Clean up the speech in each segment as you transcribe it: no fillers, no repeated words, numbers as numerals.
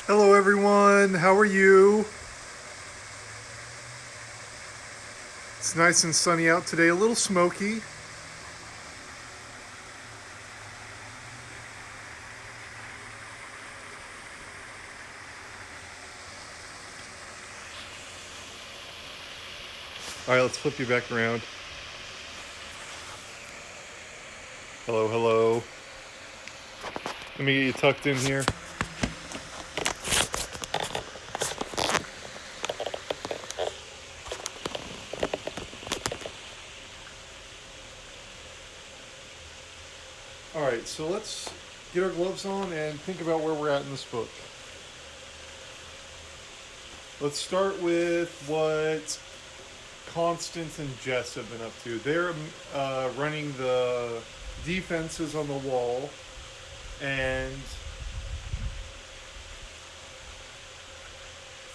Hello, everyone. How are you? It's nice and sunny out today, a little smoky. All right, let's flip you back around. Hello, hello. Let me get you tucked in here. All right, so let's get our gloves on and think about where we're at in this book. Let's start with what Constance and Jess have been up to. They're running the defenses on the wall, and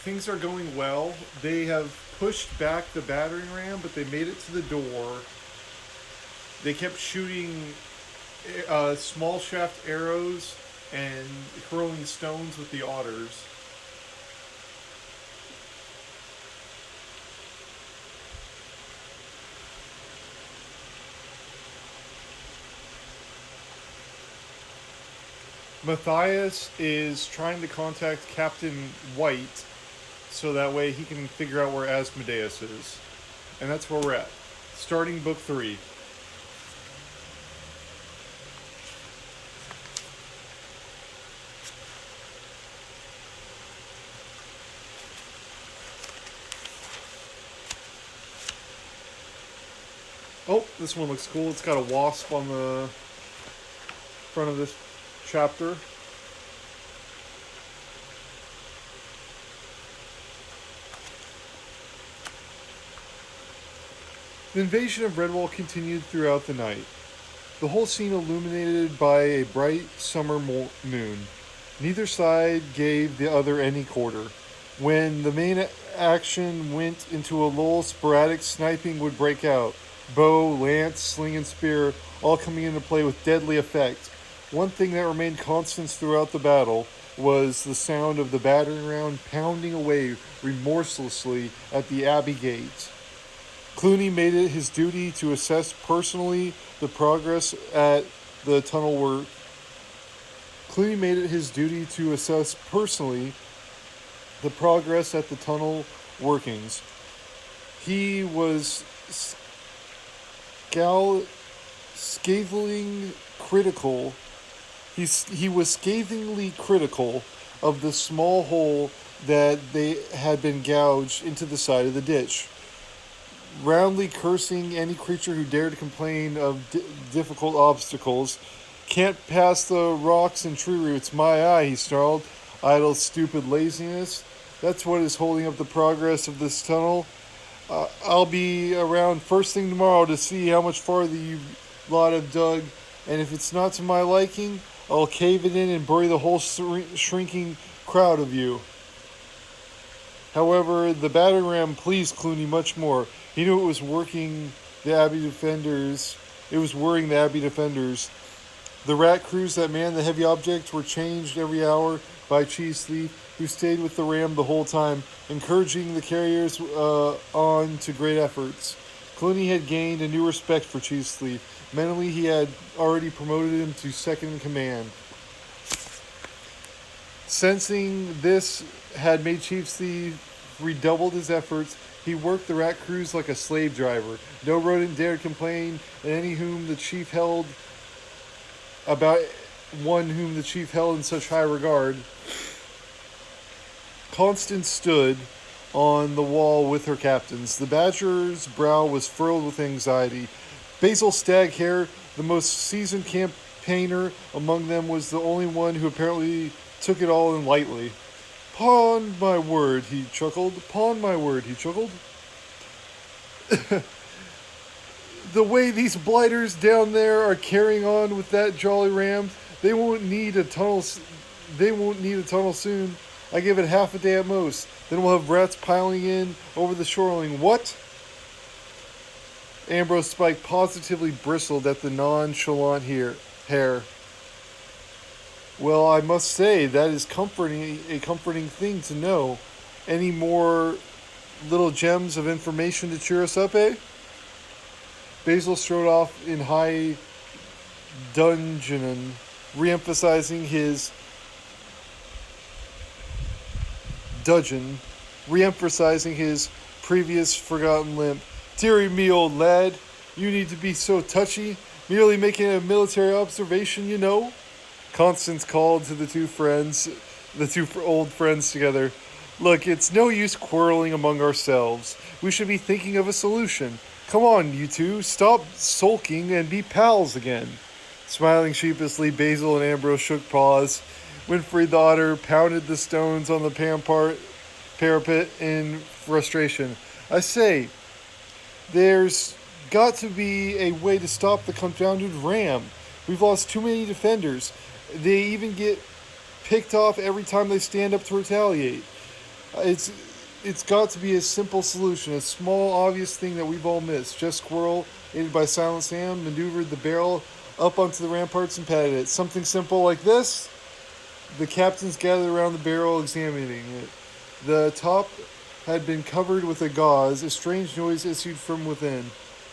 things are going well. They have pushed back the battering ram, but they made it to the door. They kept shooting small shaft arrows and hurling stones with the otters. Matthias is trying to contact Captain White so that way he can figure out where Asmodeus is. And that's where we're at. Starting book 3. Oh, this one looks cool. It's got a wasp on the front of this chapter. The invasion of Redwall continued throughout the night, the whole scene illuminated by a bright summer moon. Neither side gave the other any quarter. When the main action went into a lull, sporadic sniping would break out. Bow, lance, sling, and spear all coming into play with deadly effect. One thing that remained constant throughout the battle was the sound of the battering ram pounding away remorselessly at the Abbey gate. Clooney made it his duty to assess personally the progress at the tunnel work. Clooney made it his duty to assess personally the progress at the tunnel workings. He was scathingly critical. He was scathingly critical of the small hole that they had been gouged into the side of the ditch, roundly cursing any creature who dared to complain of difficult obstacles. Can't pass the rocks and tree roots, my eye, he snarled. Idle, stupid laziness. That's what is holding up the progress of this tunnel. I'll be around first thing tomorrow to see how much farther you lot have dug, and if it's not to my liking, I'll cave it in and bury the whole shrinking crowd of you. However, the battering ram pleased Clooney much more. He knew it was working the Abbey defenders. It was worrying the Abbey defenders. The rat crews that manned the heavy objects were changed every hour by Cheese Thief, who stayed with the ram the whole time, encouraging the carriers on to great efforts. Clooney had gained a new respect for Cheese Thief. Mentally, he had already promoted him to second in command. Sensing this had made Chief Thief redoubled his efforts, he worked the rat crews like a slave driver. No rodent dared complain, and any whom the chief held about one whom the chief held in such high regard. Constance stood on the wall with her captains. The badger's brow was furrowed with anxiety. Basil Staghair, the most seasoned campaigner among them, was the only one who apparently took it all in lightly. "'Pon my word," he chuckled. "'Pon my word," he chuckled. "The way these blighters down there are carrying on with that jolly ram, they won't need a tunnel. They won't need a tunnel soon. I give it half a day at most. Then we'll have rats piling in over the shoreline." "What?" Ambrose Spike positively bristled at the nonchalant hair. Well, I must say that is comforting, a comforting thing to know. Any more little gems of information to cheer us up, eh? Basil strode off in high dudgeon, re-emphasizing his dudgeon, re-emphasizing his previous forgotten limp. Deary me, old lad, you need to be so touchy. Merely making a military observation, you know. Constance called to the two old friends together. Look, it's no use quarreling among ourselves. We should be thinking of a solution. Come on, you two, stop sulking and be pals again. Smiling sheepishly, Basil and Ambrose shook paws. Winfried the otter pounded the stones on the parapet in frustration. I say, there's got to be a way to stop the confounded ram. We've lost too many defenders. They even get picked off every time they stand up to retaliate. It's it's got to be a simple solution, a small, obvious thing that we've all missed. Just Squirrel, aided by Silent Sam, maneuvered the barrel up onto the ramparts and patted it. Something simple like this. The captains gathered around the barrel, examining it. The top had been covered with a gauze. A strange noise issued from within.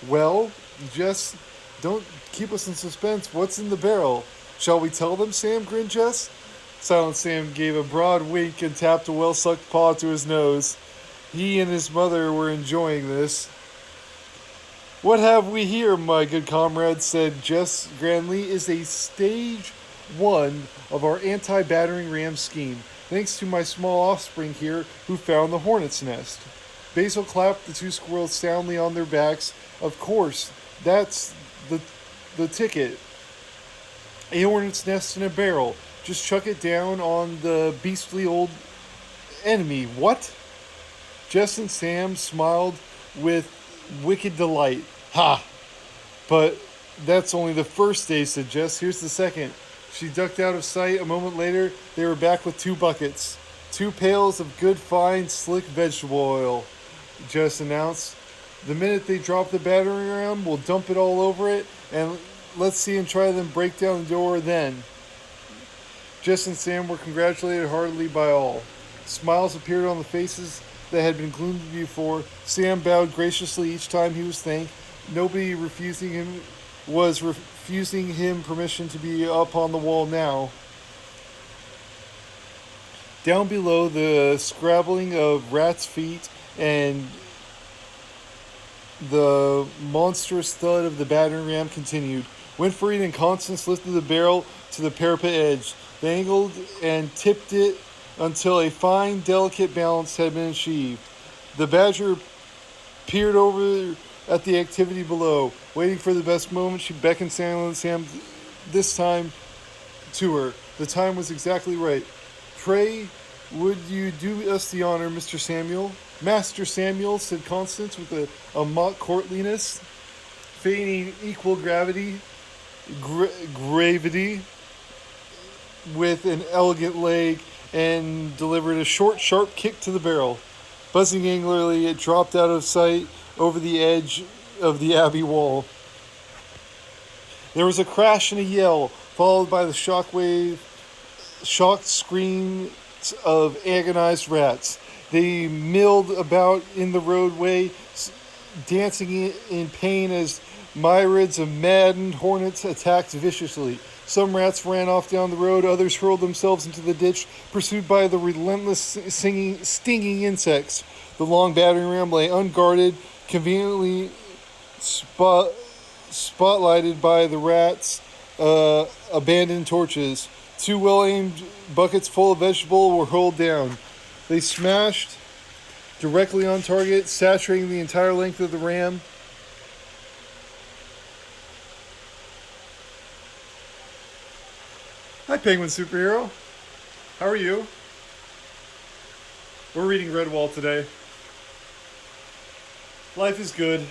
Well, Jess, don't keep us in suspense. What's in the barrel? Shall we tell them? Sam grinned Jess. Silent Sam gave a broad wink and tapped a well sucked paw to his nose. He and his mother were enjoying this. What have we here, my good comrade, said Jess grandly, is a stage one of our anti battering ram scheme, thanks to my small offspring here who found the hornet's nest. Basil clapped the two squirrels soundly on their backs. Of course, that's the ticket. A hornet's nest in a barrel. Just chuck it down on the beastly old enemy. What? Jess and Sam smiled with wicked delight. Ha! But that's only the first day, said Jess. Here's the second. She ducked out of sight. A moment later, they were back with two buckets. Two pails of good, fine, slick vegetable oil, Jess announced. The minute they drop the battering ram, we'll dump it all over it, and let's see them try them break down the door then. Jess and Sam were congratulated heartily by all. Smiles appeared on the faces that had been gloomy before. Sam bowed graciously each time he was thanked. Nobody refusing him permission to be up on the wall now. Down below, the scrabbling of rats' feet and the monstrous thud of the battering ram continued. Winfried and Constance lifted the barrel to the parapet edge. They angled and tipped it until a fine, delicate balance had been achieved. The badger peered over at the activity below. Waiting for the best moment, she beckoned Sam this time to her. The time was exactly right. Pray, would you do us the honor, Mr. Samuel? Master Samuel, said Constance with a mock courtliness, feigning equal gravity with an elegant leg, and delivered a short, sharp kick to the barrel. Buzzing angrily, it dropped out of sight over the edge of the abbey wall. There was a crash and a yell, followed by the shocked screams of agonized rats. They milled about in the roadway, dancing in pain as myriads of maddened hornets attacked viciously. Some rats ran off down the road, others hurled themselves into the ditch, pursued by the relentless stinging insects. The long battering ram lay unguarded, conveniently spotlighted by the rats' abandoned torches. Two well-aimed buckets full of vegetable were hurled down. They smashed directly on target, saturating the entire length of the ram. Hi, Penguin Superhero. How are you? We're reading Redwall today. Life is good.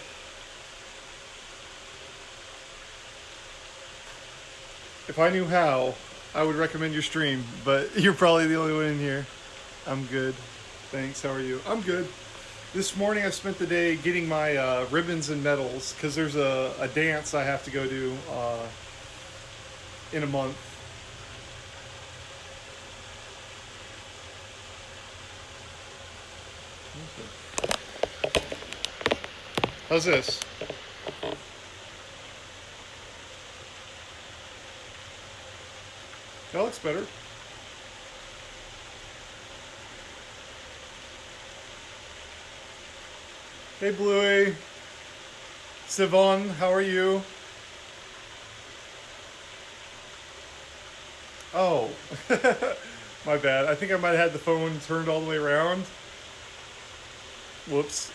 If I knew how, I would recommend your stream, but you're probably the only one in here. I'm good. Thanks. How are you? I'm good. This morning I spent the day getting my ribbons and medals because there's a dance I have to go to in a month. How's this? That looks better. Hey, Bluey. Sivan, how are you? Oh, my bad. I think I might have had the phone turned all the way around. Whoops.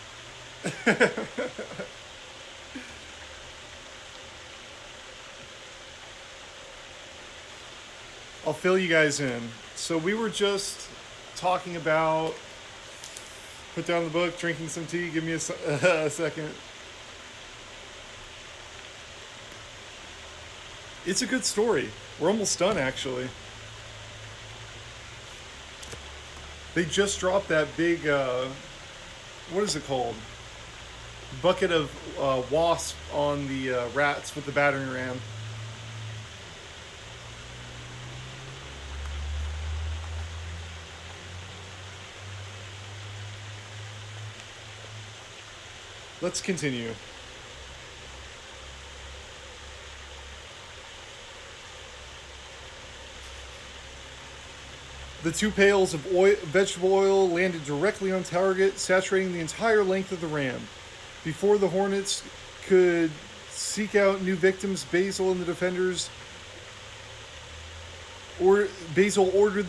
I'll fill you guys in. So we were just talking about put down the book, drinking some tea. Give me a second. It's a good story. We're almost done, actually. They just dropped that big, what is it called? Bucket of wasp on the rats with the battering ram. Let's continue. The two pails of vegetable oil landed directly on target, saturating the entire length of the ram. Before the Hornets could seek out new victims, Basil ordered the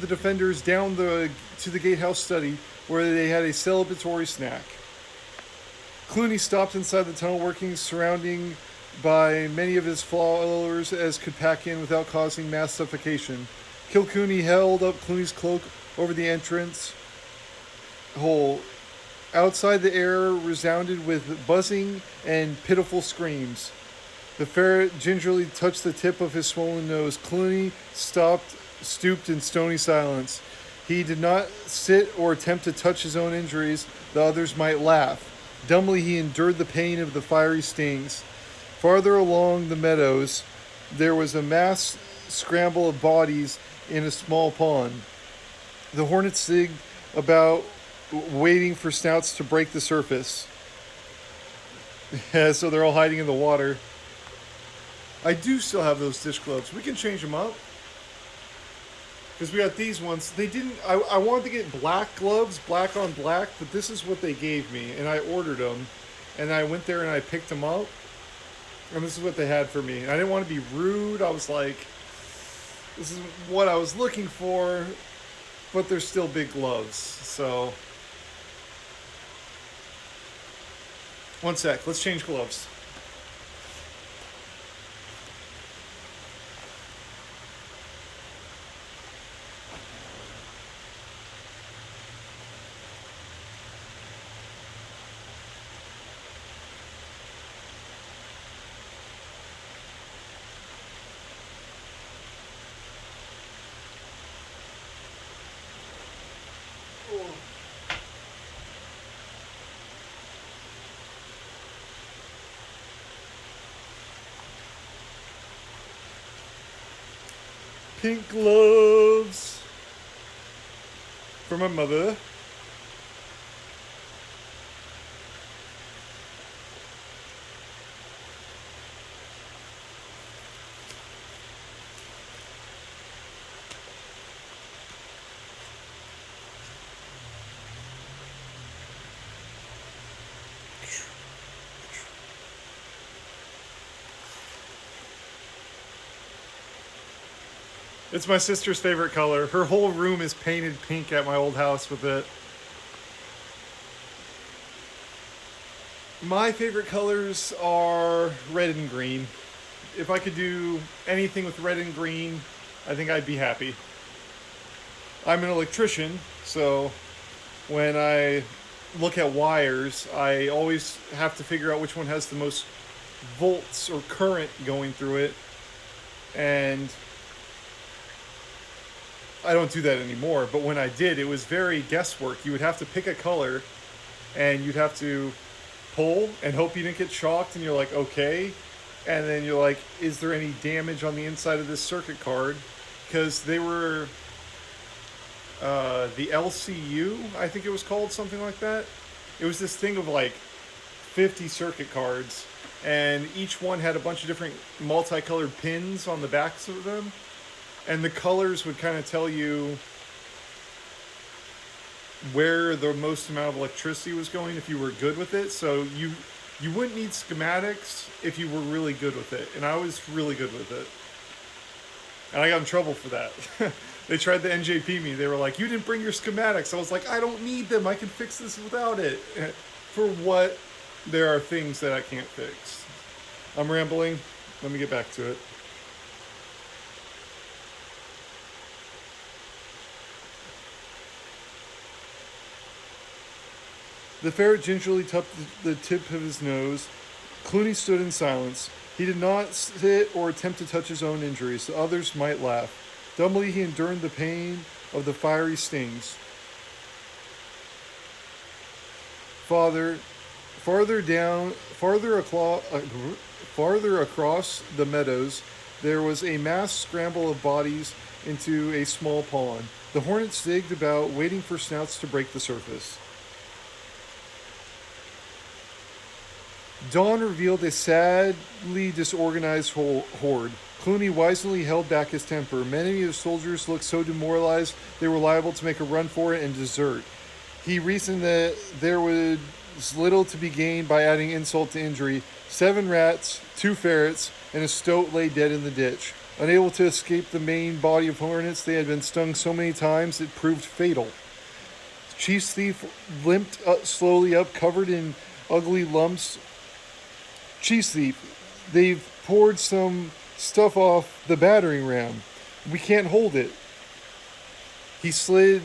defenders down to the gatehouse study, where they had a celebratory snack. Clooney stopped inside the tunnel workings, surrounding by many of his followers as could pack in without causing mass suffocation. Kilcooney held up Clooney's cloak over the entrance hole. Outside, the air resounded with buzzing and pitiful screams. The ferret gingerly touched the tip of his swollen nose. Clooney stooped in stony silence. He did not sit or attempt to touch his own injuries. The others might laugh. Dumbly, he endured the pain of the fiery stings. Farther along the meadows, there was a mass scramble of bodies in a small pond. The hornets zigged about, waiting for snouts to break the surface. Yeah, so they're all hiding in the water. I do still have those dish gloves. We can change them up. Because we got these ones. They didn't... I wanted to get black gloves, black on black, but this is what they gave me. And I ordered them. And I went there and I picked them up. And this is what they had for me. I didn't want to be rude. I was like... This is what I was looking for. But they're still big gloves. So... One sec. Let's change gloves. Pink gloves for my mother. It's my sister's favorite color. Her whole room is painted pink at my old house with it. My favorite colors are red and green. If I could do anything with red and green, I think I'd be happy. I'm an electrician, so when I look at wires, I always have to figure out which one has the most volts or current going through it. And I don't do that anymore, but when I did, it was very guesswork. You would have to pick a color, and you'd have to pull and hope you didn't get shocked, and you're like, okay. And then you're like, is there any damage on the inside of this circuit card? Because they were the LCU, I think it was called, something like that. It was this thing of like 50 circuit cards, and each one had a bunch of different multicolored pins on the backs of them, and the colors would kind of tell you where the most amount of electricity was going if you were good with it. So you wouldn't need schematics if you were really good with it, and I was really good with it, and I got in trouble for that. They tried to NJP me. They were like, "You didn't bring your schematics." I was like, "I don't need them. I can fix this without it." For what? There are things that I can't fix. I'm rambling. Let me get back to it. The ferret gingerly tucked the tip of his nose. Clooney stood in silence. He did not sit or attempt to touch his own injuries. The others might laugh. Dumbly he endured the pain of the fiery stings. Father, farther across the meadows, there was a mass scramble of bodies into a small pond. The hornets digged about, waiting for snouts to break the surface. Dawn revealed a sadly disorganized horde. Clooney wisely held back his temper. Many of his soldiers looked so demoralized they were liable to make a run for it and desert. He reasoned that there was little to be gained by adding insult to injury. 7 rats, 2 ferrets, and a stoat lay dead in the ditch. Unable to escape the main body of hornets, they had been stung so many times it proved fatal. Chief's thief limped slowly up, covered in ugly lumps. Chief's thief, they've poured some stuff off the battering ram. We can't hold it. He slid.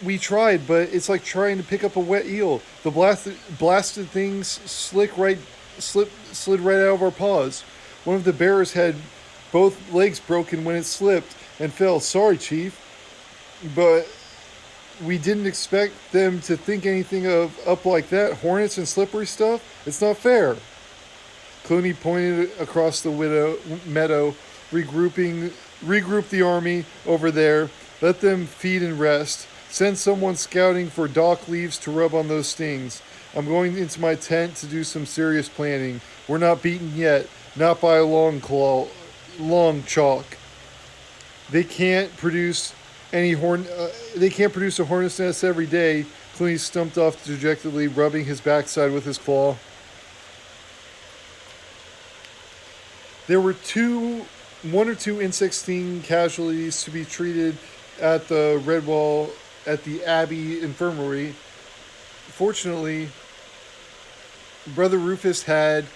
We tried, but it's like trying to pick up a wet eel. The blasted things slid right out of our paws. One of the bearers had both legs broken when it slipped and fell. Sorry, Chief, but we didn't expect them to think anything of up like that. Hornets and slippery stuff. It's not fair. Clooney pointed across the meadow, regroup the army over there. Let them feed and rest. Send someone scouting for dock leaves to rub on those stings. I'm going into my tent to do some serious planning. We're not beaten yet, not by a long chalk. They can't produce They can't produce a hornet's nest every day. Clooney stumped off dejectedly, rubbing his backside with his claw. There were 1 or 2 insect sting casualties to be treated at the Redwall at the Abbey Infirmary. Fortunately, Brother Rufus had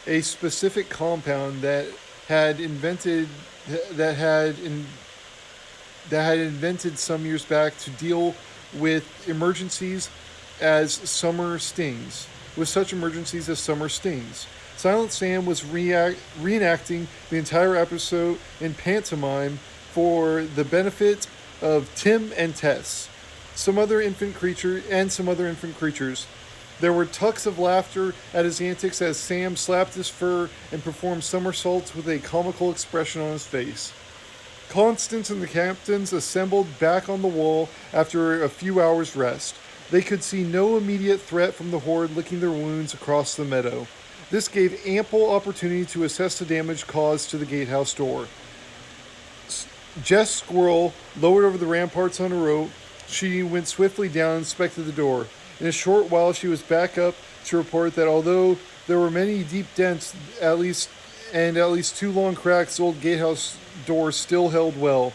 a specific compound had invented that had invented some years back to deal with emergencies as summer stings. With such emergencies as summer stings. Silent Sam was reenacting the entire episode in pantomime for the benefit of Tim and Tess, some other infant creatures. There were tucks of laughter at his antics as Sam slapped his fur and performed somersaults with a comical expression on his face. Constance and the captains assembled back on the wall after a few hours' rest. They could see no immediate threat from the horde licking their wounds across the meadow. This gave ample opportunity to assess the damage caused to the gatehouse door. Jess Squirrel lowered over the ramparts on a rope. She went swiftly down and inspected the door. In a short while, she was back up to report that although there were many deep dents, at least 2 long cracks, the old gatehouse door still held well.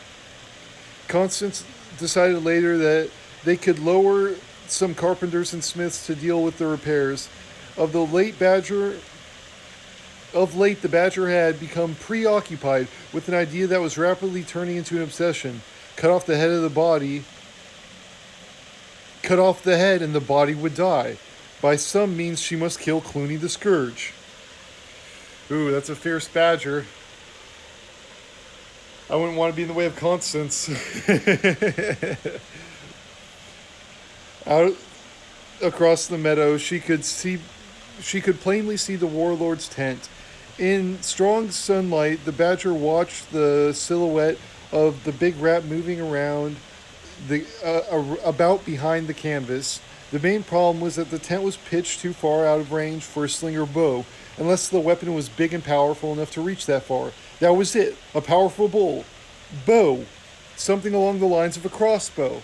Constance decided later that they could lower some carpenters and smiths to deal with the repairs. Of late, the Badger had become preoccupied with an idea that was rapidly turning into an obsession. Cut off the head and the body would die. By some means, she must kill Clooney the Scourge. Ooh, that's a fierce badger. I wouldn't want to be in the way of Constance. Out across the meadow, she could plainly see the warlord's tent. In strong sunlight, the badger watched the silhouette of the big rat moving around about behind the canvas. The main problem was that the tent was pitched too far out of range for a slinger bow, unless the weapon was big and powerful enough to reach that far. That was it, a powerful bow, something along the lines of a crossbow.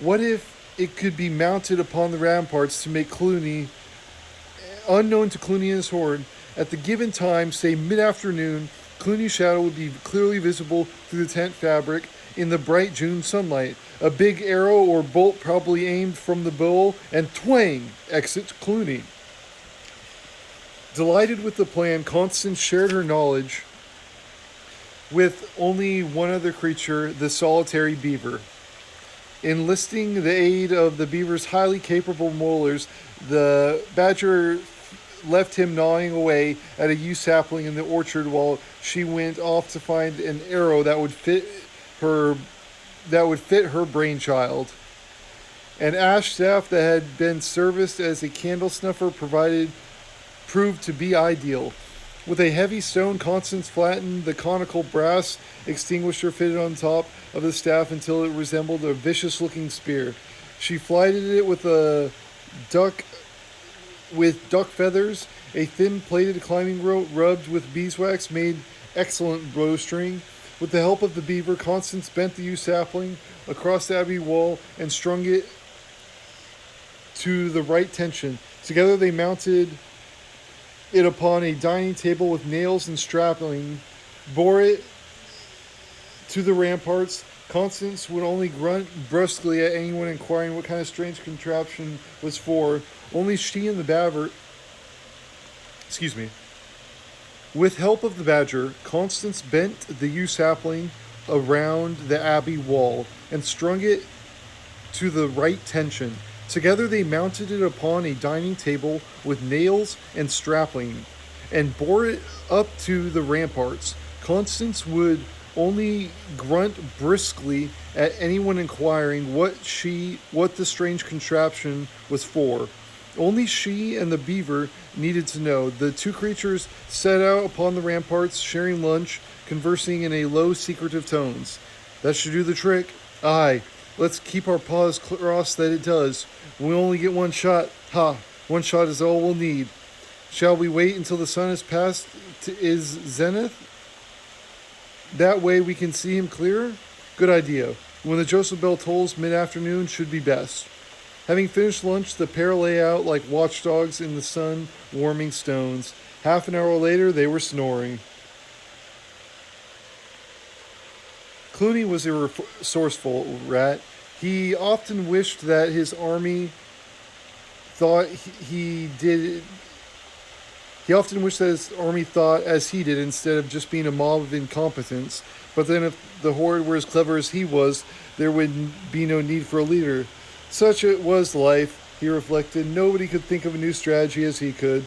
What if it could be mounted upon the ramparts to make Clooney, unknown to Clooney and his horde, at the given time, say mid-afternoon, Clooney's shadow would be clearly visible through the tent fabric in the bright June sunlight. A big arrow or bolt probably aimed from the bow, and twang! Exits Clooney. Delighted with the plan, Constance shared her knowledge with only one other creature, the solitary beaver. Enlisting the aid of the beaver's highly capable molars, the badger left him gnawing away at a yew sapling in the orchard while she went off to find an arrow her that would fit her brainchild. An ash staff that had been serviced as a candle snuffer proved to be ideal. With a heavy stone, Constance flattened the conical brass extinguisher fitted on top of the staff until it resembled a vicious-looking spear. She flighted it with duck feathers. A thin-plated climbing rope rubbed with beeswax made excellent bowstring. With the help of the beaver, Constance bent the yew sapling across the abbey wall and strung it to the right tension. Together they mounted it upon a dining table with nails and strapping, bore it to the ramparts. Constance would only grunt brusquely at anyone inquiring what kind of strange contraption was for. Only she and the With help of the badger, Constance bent the yew sapling around the abbey wall and strung it to the right tension. Together they mounted it upon a dining table with nails and strapping and bore it up to the ramparts. Constance would only grunt briskly at anyone inquiring what the strange contraption was for. Only she and the beaver needed to know. The two creatures set out upon the ramparts, sharing lunch, conversing in a low, secretive tones. That should do the trick. Aye, let's keep our paws crossed that it does. We only get one shot. Ha! One shot is all we'll need. Shall we wait until the sun has passed to his zenith? That way we can see him clearer? Good idea. When the Joseph bell tolls mid-afternoon should be best. Having finished lunch, the pair lay out like watchdogs in the sun-warming stones. Half an hour later, they were snoring. Clooney was a resourceful rat. He often wished that his army thought he did. He often wished that his army thought as he did instead of just being a mob of incompetents. But then if the horde were as clever as he was, there would be no need for a leader. Such it was life, he reflected. Nobody could think of a new strategy as he could.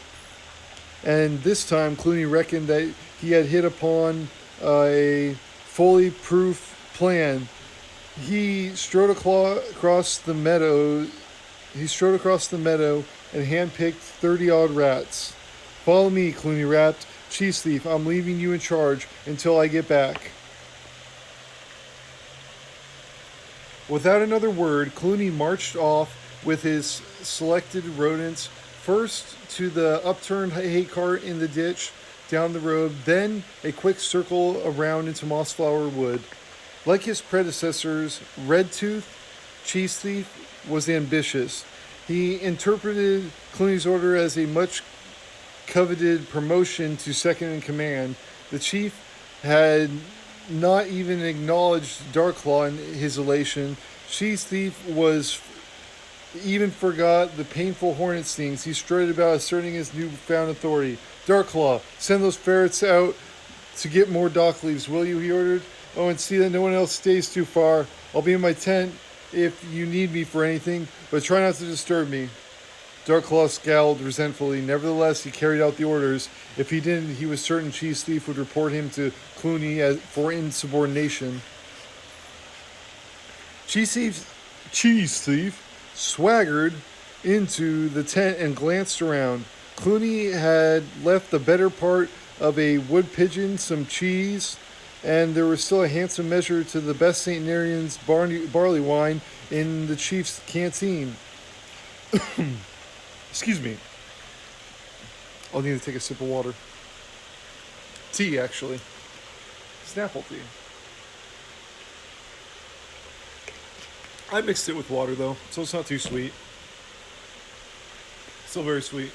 And this time, Clooney reckoned that he had hit upon a fully proof plan. He strode across the meadow. and handpicked 30-odd rats. Follow me, Clooney rapped. Cheese thief, I'm leaving you in charge until I get back. Without another word, Clooney marched off with his selected rodents, first to the upturned hay cart in the ditch down the road, then a quick circle around into Mossflower Wood. Like his predecessors, Redtooth, Cheese Thief, was ambitious. He interpreted Clooney's order as a much coveted promotion to second in command. The chief had not even acknowledged Darklaw in his elation. Cheese Thief even forgot the painful hornet stings. He strutted about asserting his newfound authority. Darklaw, send those ferrets out to get more dock leaves, will you? He ordered. Oh, and see that no one else stays too far. I'll be in my tent if you need me for anything, but try not to disturb me. Darklaw scowled resentfully. Nevertheless, he carried out the orders. If he didn't, he was certain Cheese Thief would report him to Clooney for insubordination. Cheese Thief swaggered into the tent and glanced around. Clooney had left the better part of a wood pigeon, some cheese, and there was still a handsome measure to the best St. Narian's barley wine in the chief's canteen. Excuse me. I'll need to take a sip of water. Tea, actually. Snapple tea. I mixed it with water, though, so it's not too sweet. Still very sweet.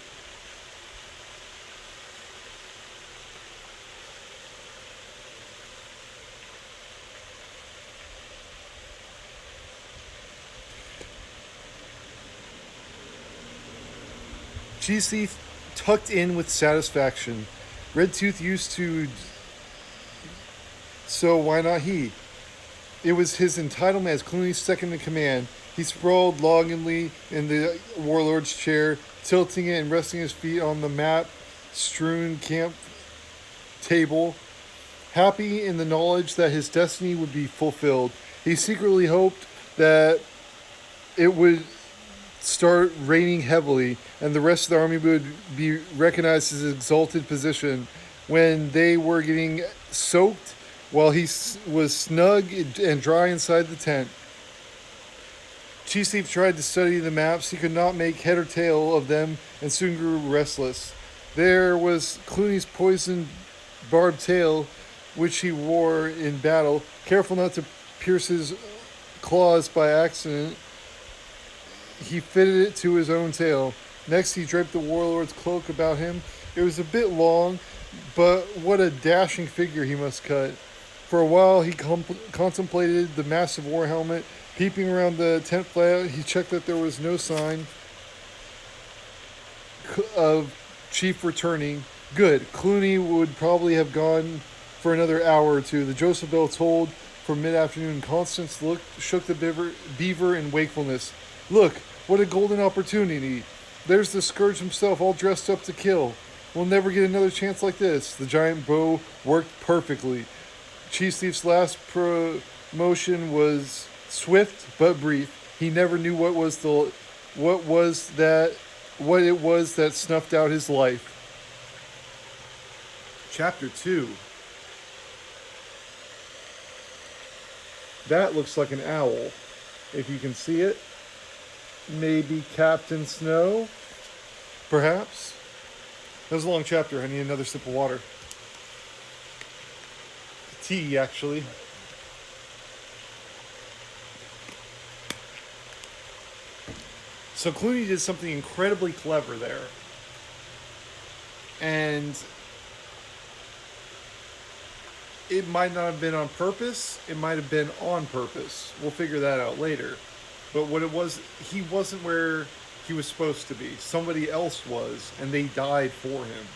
Cheese Thief tucked in with satisfaction. Red Tooth used to, so why not he? It was his entitlement as Clooney's second in command. He sprawled longingly in the warlord's chair, tilting it and resting his feet on the map-strewn camp table, happy in the knowledge that his destiny would be fulfilled. He secretly hoped that it would start raining heavily and the rest of the army would be recognized his exalted position when they were getting soaked while he was snug and dry inside the tent. Cheese Thief tried to study the maps. He could not make head or tail of them and soon grew restless. There was Clooney's poisoned barbed tail, which he wore in battle, careful not to pierce his claws by accident. He fitted it to his own tail. Next, he draped the warlord's cloak about him. It was a bit long, but what a dashing figure he must cut. For a while, he contemplated the massive war helmet. Peeping around the tent flap, he checked that there was no sign of Chief returning. Good. Clooney would probably have gone for another hour or two. The Joseph bell tolled for mid-afternoon. Constance shook the beaver in wakefulness. Look, what a golden opportunity. There's the Scourge himself all dressed up to kill. We'll never get another chance like this. The giant bow worked perfectly. Cheese Thief's last promotion was swift but brief. He never knew what it was that snuffed out his life. Chapter 2. That looks like an owl. If you can see it. Maybe Captain Snow? Perhaps? That was a long chapter. I need another sip of water. Tea, actually. So Clooney did something incredibly clever there. And it might not have been on purpose. It might have been on purpose. We'll figure that out later. But what it was, he wasn't where he was supposed to be. Somebody else was, and they died for him.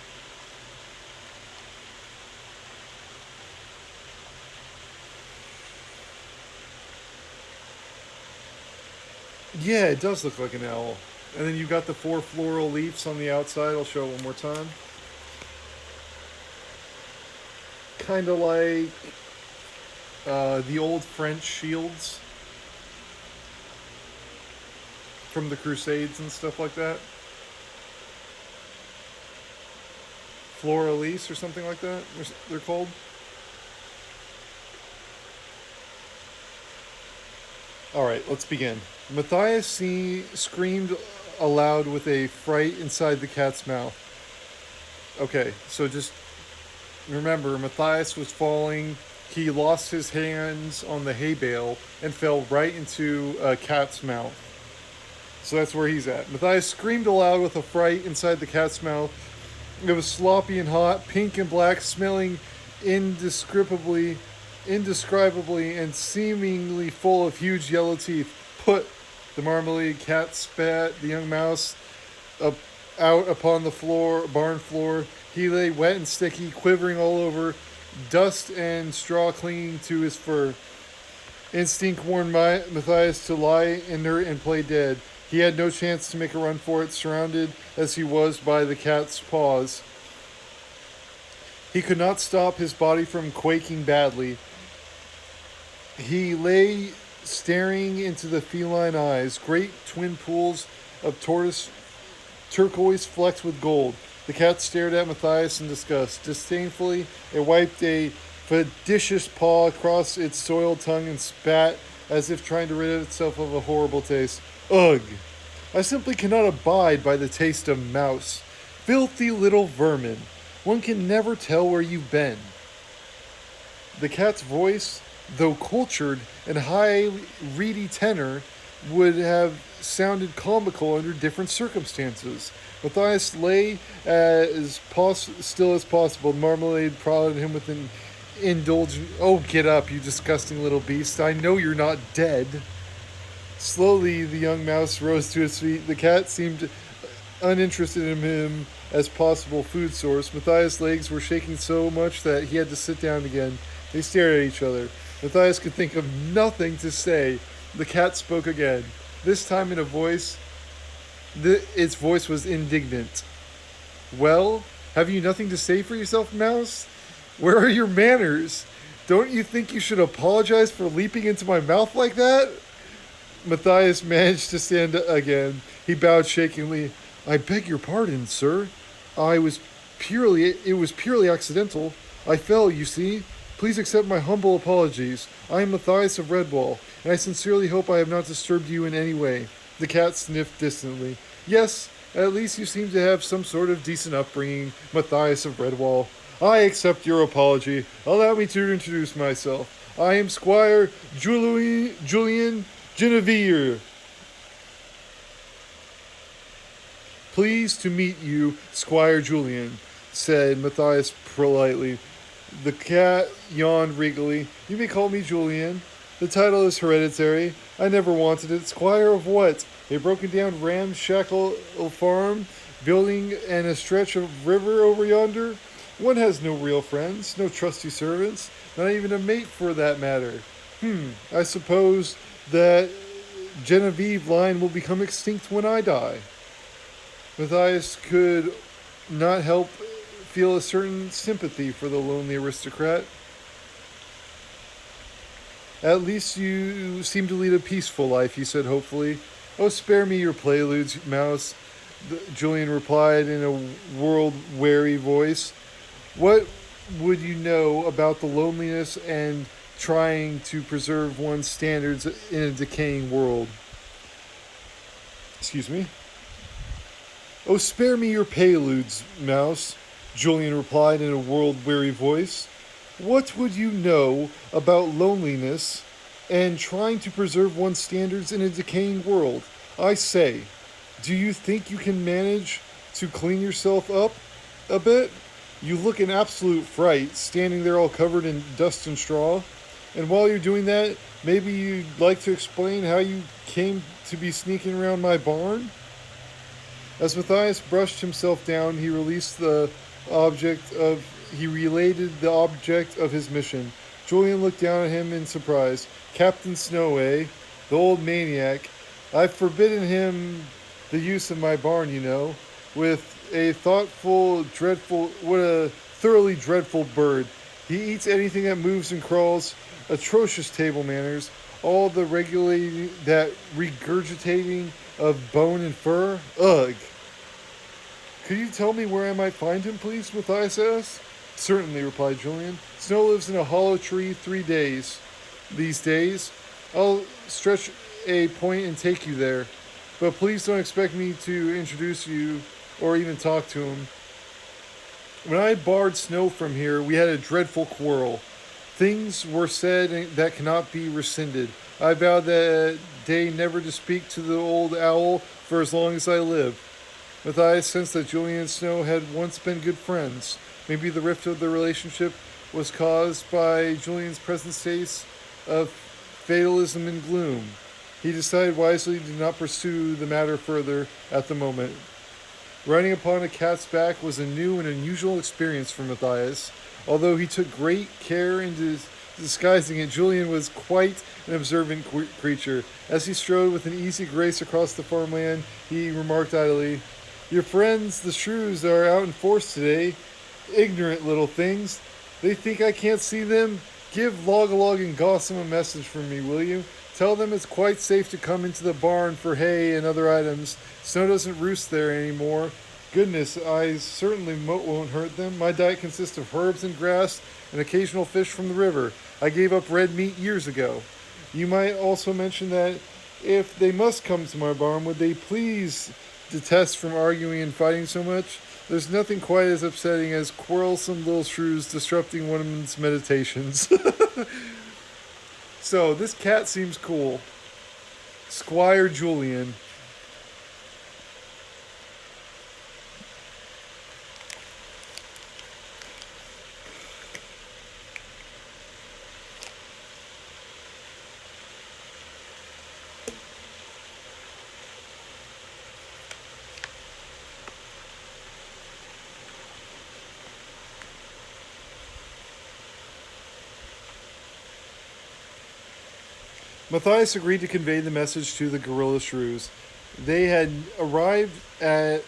Yeah, it does look like an owl. And then you've got the 4 floral leaves on the outside. I'll show it one more time. Kind of like the old French shields from the Crusades and stuff like that. Fleur-de-lis or something like that, they're called. Alright, let's begin. Matthias screamed aloud with a fright inside the cat's mouth. Okay, so just remember, Matthias was falling. He lost his hands on the hay bale and fell right into a cat's mouth. So that's where he's at. Matthias screamed aloud with a fright inside the cat's mouth. It was sloppy and hot, pink and black, smelling indescribably, and seemingly full of huge yellow teeth. Put the marmalade cat spat the young mouse out upon the barn floor. He lay wet and sticky, quivering all over, dust and straw clinging to his fur. Instinct warned Matthias to lie inert and play dead. He had no chance to make a run for it, surrounded as he was by the cat's paws. He could not stop his body from quaking badly. He lay staring into the feline eyes, great twin pools of turquoise flecked with gold. The cat stared at Matthias in disgust. Disdainfully, it wiped a Fadicious paw crossed its soiled tongue and spat as if trying to rid itself of a horrible taste. Ugh! I simply cannot abide by the taste of mouse. Filthy little vermin. One can never tell where you've been. The cat's voice, though cultured and high, reedy tenor, would have sounded comical under different circumstances. Matthias lay still as possible. Marmalade prodded him with an indulgent, "Oh, get up, you disgusting little beast. I know you're not dead." Slowly, the young mouse rose to his feet. The cat seemed uninterested in him as possible food source. Matthias' legs were shaking so much that he had to sit down again. They stared at each other. Matthias could think of nothing to say. The cat spoke again, this time in a voice. Its voice was indignant. "Well, have you nothing to say for yourself, Mouse? Where are your manners? Don't you think you should apologize for leaping into my mouth like that?" Matthias managed to stand again. He bowed shakingly. "I beg your pardon, sir. It was purely accidental. I fell, you see. Please accept my humble apologies. I am Matthias of Redwall, and I sincerely hope I have not disturbed you in any way." The cat sniffed distantly. "Yes, at least you seem to have some sort of decent upbringing, Matthias of Redwall. I accept your apology. Allow me to introduce myself. I am Squire Julian Genevieve. "Pleased to meet you, Squire Julian," said Matthias politely. The cat yawned regally. "You may call me Julian. The title is hereditary. I never wanted it. Squire of what? A broken down ramshackle farm, building and a stretch of river over yonder? One has no real friends, no trusty servants, not even a mate for that matter. I suppose that Genevieve line will become extinct when I die." Matthias could not help feel a certain sympathy for the lonely aristocrat. "At least you seem to lead a peaceful life," he said hopefully. "Oh, spare me your preludes, Mouse," Julian replied in a world-weary voice. "What would you know about the loneliness and trying to preserve one's standards in a decaying world?" Excuse me. "Oh, spare me your preludes, Mouse," Julian replied in a world-weary voice. "What would you know about loneliness and trying to preserve one's standards in a decaying world? I say, do you think you can manage to clean yourself up a bit? You look an absolute fright, standing there all covered in dust and straw. And while you're doing that, maybe you'd like to explain how you came to be sneaking around my barn?" As Matthias brushed himself down, he related the object of his mission. Julian looked down at him in surprise. "Captain Snow, eh? The old maniac. I've forbidden him the use of my barn, you know. What a thoroughly dreadful bird. He eats anything that moves and crawls. Atrocious table manners. All the regurgitating of bone and fur. Ugh." "Could you tell me where I might find him, please?" Matthias asked. "Certainly," replied Julian. "Snow lives in a hollow tree 3 days. These days, I'll stretch a point and take you there. But please don't expect me to introduce you or even talk to him. When I barred Snow from here, we had a dreadful quarrel. Things were said that cannot be rescinded. I vowed that day never to speak to the old owl for as long as I live." Matthias sensed that Julian and Snow had once been good friends. Maybe the rift of the relationship was caused by Julian's present states of fatalism and gloom. He decided wisely to not pursue the matter further at the moment. Riding upon a cat's back was a new and unusual experience for Matthias. Although he took great care in disguising it, Julian was quite an observant creature. As he strode with an easy grace across the farmland, he remarked idly, "Your friends, the shrews, are out in force today. Ignorant little things. They think I can't see them. Give Logalog and Gossam a message from me, will you? Tell them it's quite safe to come into the barn for hay and other items. Snow doesn't roost there anymore. Goodness, I certainly won't hurt them. My diet consists of herbs and grass and occasional fish from the river. I gave up red meat years ago. You might also mention that if they must come to my barn, would they please detest from arguing and fighting so much? There's nothing quite as upsetting as quarrelsome little shrews disrupting one's meditations. So, this cat seems cool. Squire Julian. Matthias agreed to convey the message to the gorilla shrews. They had arrived at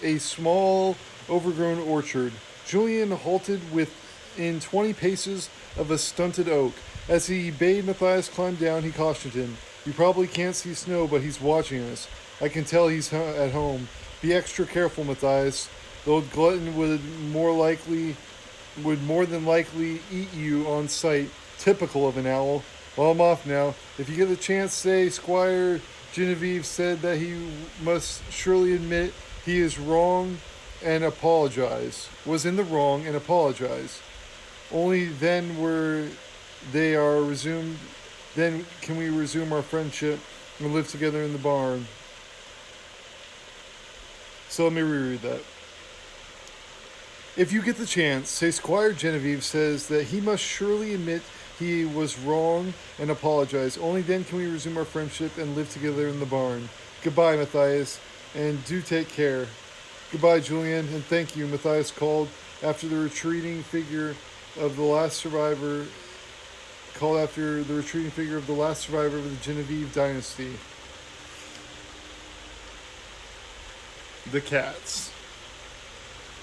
a small, overgrown orchard. Julian halted within 20 paces of a stunted oak. As he bade Matthias climb down, he cautioned him. You probably can't see Snow, but he's watching us. I can tell he's at home. Be extra careful, Matthias. The old glutton would more than likely eat you on sight, typical of an owl. Well, I'm off now. If you get the chance, say Squire Genevieve said that he must surely admit he is wrong and apologize. Was in the wrong and apologize. Only then were they are resumed. Then can we resume our friendship and live together in the barn. So let me reread that. If you get the chance, say Squire Genevieve says that he must surely admit he was wrong and apologize. Only then can we resume our friendship and live together in the barn. Goodbye, Matthias, and do take care. Goodbye, Julian, and thank you, Matthias called after the retreating figure of the last survivor of the Genevieve dynasty. The cats.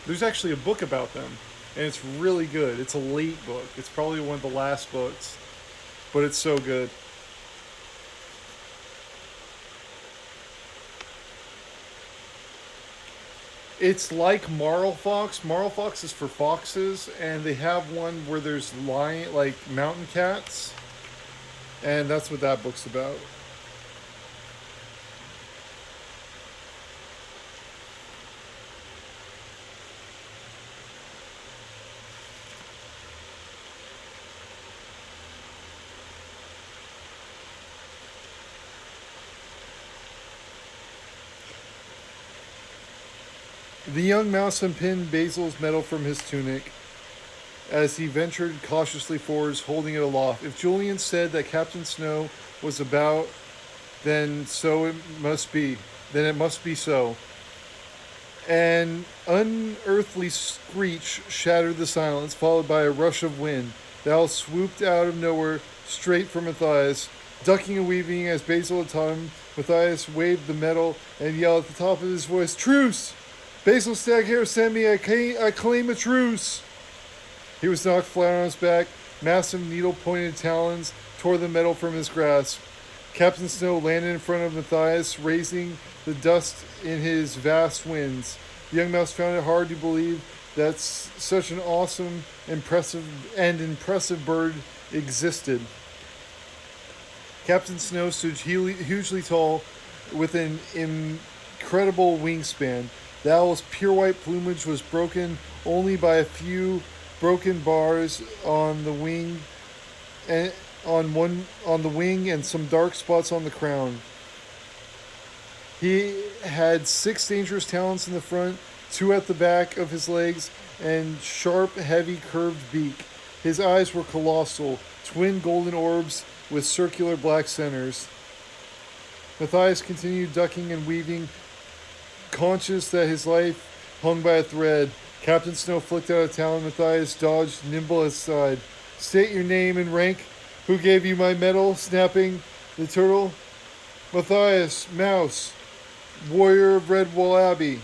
There's actually a book about them, and it's really good. It's a late book. It's probably one of the last books, but it's so good. It's like Marl Fox. Marl Fox is for foxes, and they have one where there's lion, like mountain cats, and that's what that book's about. The young mouse unpinned Basil's medal from his tunic as he ventured cautiously forwards, holding it aloft. If Julian said that Captain Snow was about, then so it must be. Then it must be so. An unearthly screech shattered the silence, followed by a rush of wind. The owl swooped out of nowhere, straight for Matthias. Ducking and weaving as Basil had taught him, Matthias waved the medal and yelled at the top of his voice, "Truce! Basil Staghair sent me, I claim a truce!" He was knocked flat on his back. Massive needle-pointed talons tore the metal from his grasp. Captain Snow landed in front of Matthias, raising the dust in his vast wings. The young mouse found it hard to believe that such an awesome, impressive bird existed. Captain Snow stood hugely tall with an incredible wingspan. The owl's pure white plumage was broken only by a few broken bars on the wing and on the wing and some dark spots on the crown. He had 6 dangerous talons in the front, 2 at the back of his legs, and sharp, heavy, curved beak. His eyes were colossal, twin golden orbs with circular black centers. Matthias continued ducking and weaving, conscious that his life hung by a thread. Captain Snow flicked out a talon. Matthias dodged, nimble aside. "State your name and rank. Who gave you my medal?" Snapping the turtle. "Matthias, Mouse, warrior of Redwall Abbey.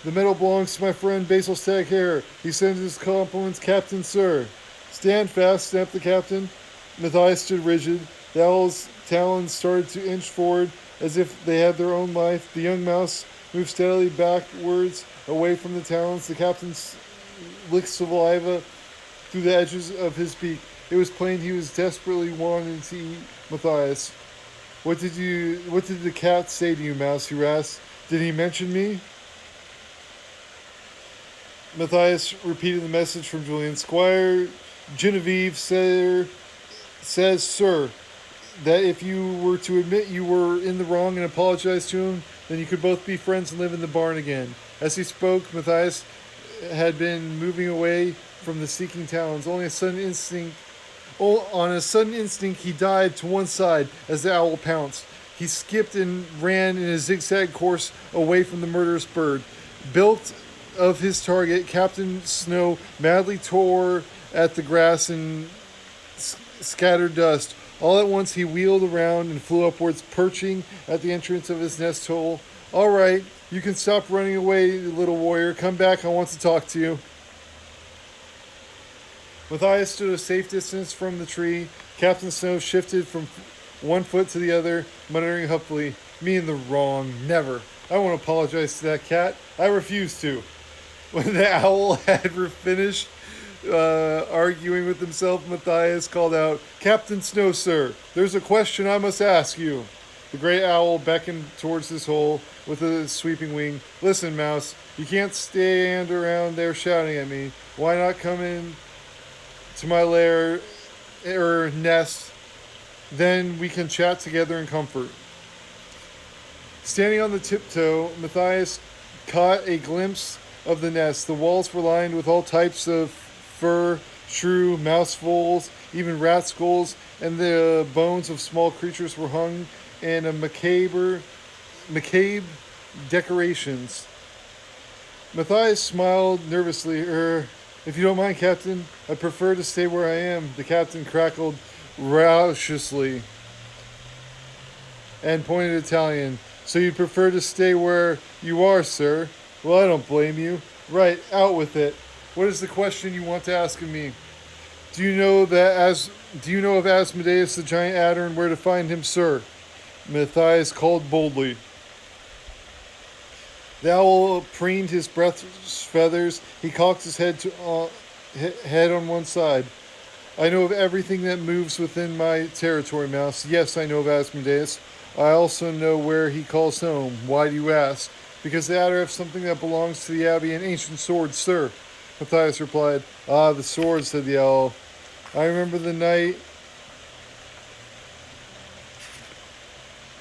The medal belongs to my friend Basil Staghair. He sends his compliments, Captain Sir." "Stand fast," snapped the captain. Matthias stood rigid. The owl's talons started to inch forward as if they had their own life. The young mouse moved steadily backwards, away from the talons. The captain licked saliva through the edges of his beak. It was plain he was desperately wanting to eat Matthias. What did the cat say to you, Mouse? You asked. Did he mention me? Matthias repeated the message from Julian. Squire Genevieve says, sir, that if you were to admit you were in the wrong and apologize to him, then you could both be friends and live in the barn again. As he spoke, Matthias had been moving away from the seeking talons. On a sudden instinct, he dived to one side as the owl pounced. He skipped and ran in a zigzag course away from the murderous bird. Built of his target, Captain Snow madly tore at the grass and scattered dust. All at once, he wheeled around and flew upwards, perching at the entrance of his nest hole. All right, you can stop running away, little warrior. Come back, I want to talk to you. Matthias stood a safe distance from the tree. Captain Snow shifted from one foot to the other, muttering huffily, me in the wrong, never. I won't apologize to that cat. I refuse to. When the owl had finished arguing with himself, Matthias called out, Captain Snow, sir, there's a question I must ask you. The great owl beckoned towards his hole with a sweeping wing. Listen, Mouse, you can't stand around there shouting at me. Why not come in to my lair or nest? Then we can chat together in comfort. Standing on the tiptoe, Matthias caught a glimpse of the nest. The walls were lined with all types of fur, shrew, mouse foals, even rat skulls, and the bones of small creatures were hung in a macabre decorations. Matthias smiled nervously. If you don't mind, Captain, I prefer to stay where I am. The captain crackled raucously and pointed Italian. So you'd prefer to stay where you are, sir? Well, I don't blame you. Right, out with it. What is the question you want to ask of me? Do you know of Asmodeus the giant adder and where to find him, sir? Matthias called boldly. The owl preened his breast feathers. He cocked his head on one side. I know of everything that moves within my territory, Mouse. Yes, I know of Asmodeus. I also know where he calls home. Why do you ask? Because the adder have something that belongs to the abbey, an ancient sword, sir. Matthias replied. Ah, the sword, said the owl. I remember the night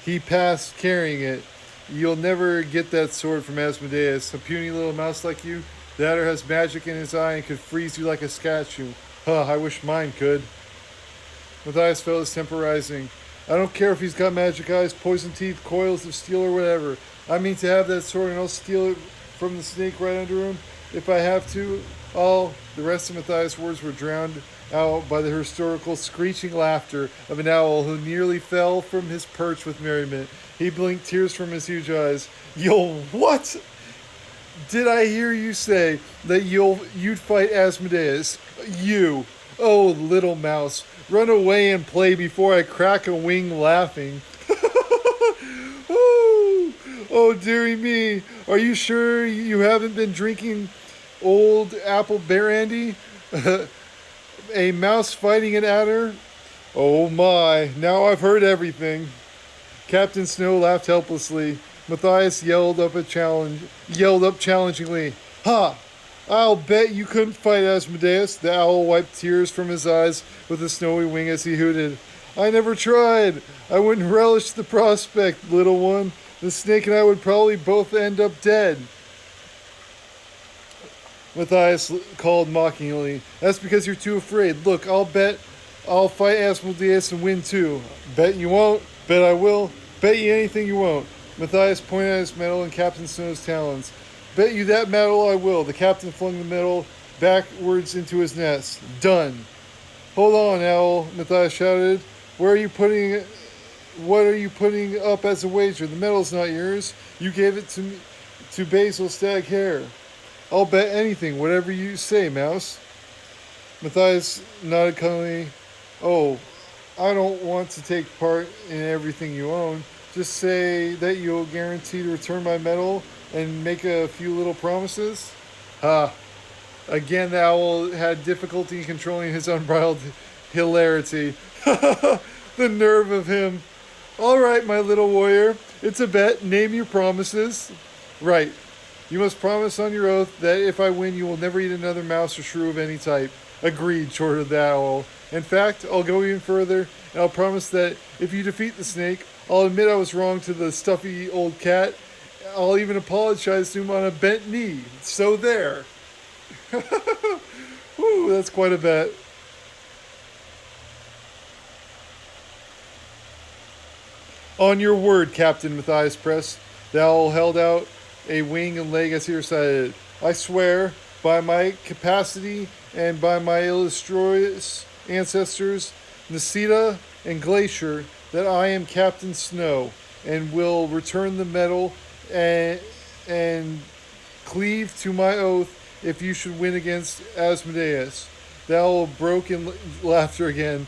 he passed carrying it. You'll never get that sword from Asmodeus. A puny little mouse like you, the adder has magic in his eye and could freeze you like a statue. Huh, I wish mine could. Matthias felt his temper rising. I don't care if he's got magic eyes, poison teeth, coils of steel, or whatever. I mean to have that sword and I'll steal it from the snake right under him. If I have to, The rest of Matthias' words were drowned out by the hysterical screeching laughter of an owl who nearly fell from his perch with merriment. He blinked tears from his huge eyes. Yo, what? Did I hear you say that you'd fight Asmodeus? You. Oh, little mouse. Run away and play before I crack a wing laughing. Oh, dearie me. Are you sure you haven't been drinking old apple brandy? A mouse fighting an adder? Oh my, now I've heard everything. Captain Snow laughed helplessly. Matthias yelled up challengingly. Ha! I'll bet you couldn't fight Asmodeus. The owl wiped tears from his eyes with a snowy wing as he hooted. I never tried. I wouldn't relish the prospect, little one. The snake and I would probably both end up dead. Matthias called mockingly. That's because you're too afraid. Look, I'll bet I'll fight Asmodeus and win too. Bet you won't. Bet I will. Bet you anything you won't. Matthias pointed at his medal and Captain Snow's talons. Bet you that medal I will. The captain flung the medal backwards into his nest. Done. Hold on, Owl, Matthias shouted. What are you putting up as a wager? The medal's not yours. You gave it to Basil Stag Hare. I'll bet anything, whatever you say, Mouse. Matthias nodded cunningly. Oh, I don't want to take part in everything you own. Just say that you'll guarantee to return my medal and make a few little promises? Ha. Again, the owl had difficulty in controlling his unbridled hilarity. The nerve of him. All right, my little warrior. It's a bet. Name your promises. Right. You must promise on your oath that if I win, you will never eat another mouse or shrew of any type. Agreed, chortled the owl. In fact, I'll go even further, and I'll promise that if you defeat the snake, I'll admit I was wrong to the stuffy old cat. I'll even apologize to him on a bent knee. So there. Whew, that's quite a bet. On your word, Captain, Matthias pressed. The owl held out a wing and leg as he recited. I swear, by my capacity and by my illustrious ancestors, Nisita and Glacier, that I am Captain Snow, and will return the medal and cleave to my oath if you should win against Asmodeus. The owl broke in laughter again.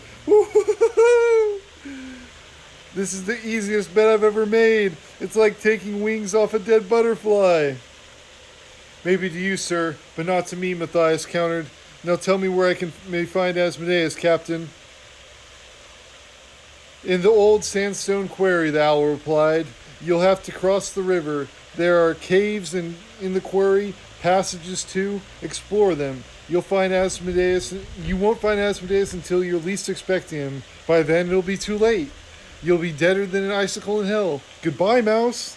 This is the easiest bet I've ever made. It's like taking wings off a dead butterfly. Maybe to you, sir, but not to me, Matthias countered. Now tell me where may find Asmodeus, Captain. In the old sandstone quarry, the owl replied. You'll have to cross the river. There are caves in the quarry, passages too. Explore them. You'll find Asmodeus. You won't find Asmodeus until you're least expecting him. By then, it'll be too late. You'll be deader than an icicle in hell. Goodbye, mouse.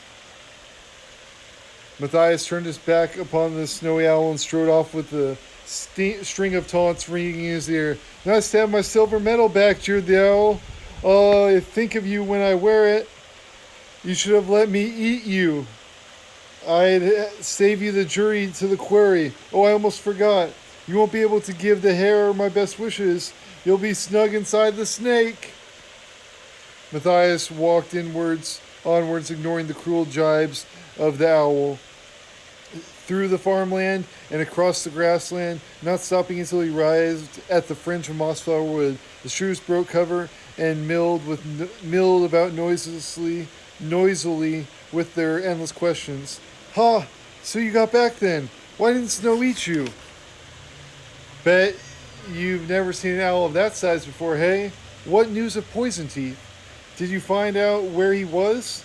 Matthias turned his back upon the snowy owl and strode off with the string of taunts ringing in his ear. Nice to have my silver medal back, jeered the owl. Oh, I think of you when I wear it. You should have let me eat you. I'd save you the journey to the quarry. Oh, I almost forgot. You won't be able to give the hare my best wishes. You'll be snug inside the snake. Matthias walked onwards, ignoring the cruel jibes of the owl. Through the farmland and across the grassland, not stopping until he arrived at the fringe of mossflower wood. The shrews broke cover and milled about noisily with their endless questions. Ha! So you got back then? Why didn't Snow eat you? Bet you've never seen an owl of that size before, hey? What news of Poison Teeth? Did you find out where he was?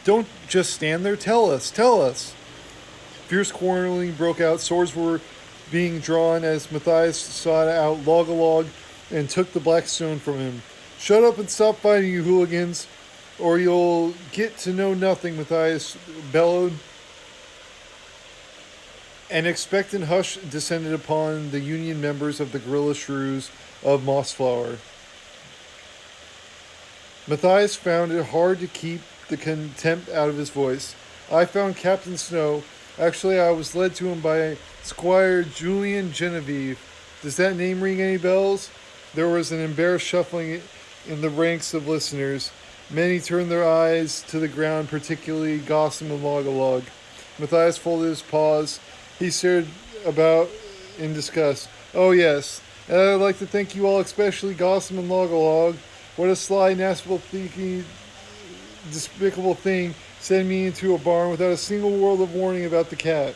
Don't just stand there. Tell us. Tell us. Fierce quarreling broke out. Swords were being drawn as Matthias sought out log and took the black stone from him. Shut up and stop fighting, you hooligans, or you'll get to know nothing, Matthias bellowed. An expectant hush descended upon the union members of the guerrilla shrews of Mossflower. Matthias found it hard to keep the contempt out of his voice. I found Captain Snow. Actually, I was led to him by Squire Julian Genevieve. Does that name ring any bells? There was an embarrassed shuffling in the ranks of listeners. Many turned their eyes to the ground, particularly Gossam and Logolog. Matthias folded his paws. He stared about in disgust. Oh, yes, and I'd like to thank you all, especially Gossam and Logolog. What a sly, despicable thing, sending me into a barn without a single word of warning about the cat.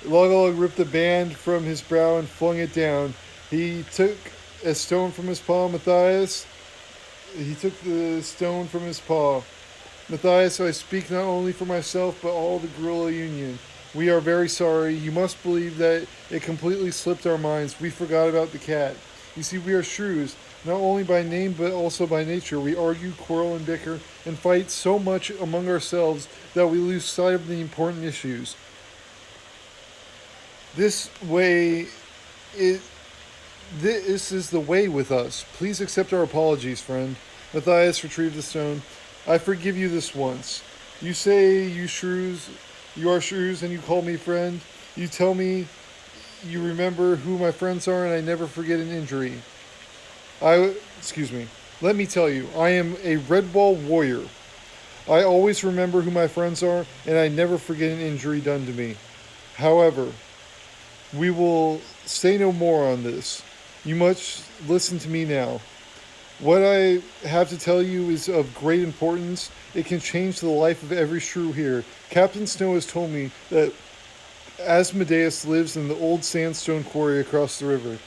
Logolog ripped the band from his brow and flung it down. He took a stone from his paw, He took the stone from his paw. Matthias, I speak not only for myself, but all the guerrilla union. We are very sorry. You must believe that it completely slipped our minds. We forgot about the cat. You see, we are shrews, not only by name, but also by nature. We argue, quarrel, and bicker, and fight so much among ourselves that we lose sight of the important issues. This is the way with us. Please accept our apologies, friend. Matthias retrieved the stone. I forgive you this once. You say you are shrews, and you call me friend. You tell me you remember who my friends are, and I never forget an injury. Let me tell you, I am a Redwall warrior. I always remember who my friends are, and I never forget an injury done to me. However, we will say no more on this. You must listen to me now. What I have to tell you is of great importance. It can change the life of every shrew here. Captain Snow has told me that Asmodeus lives in the old sandstone quarry across the river.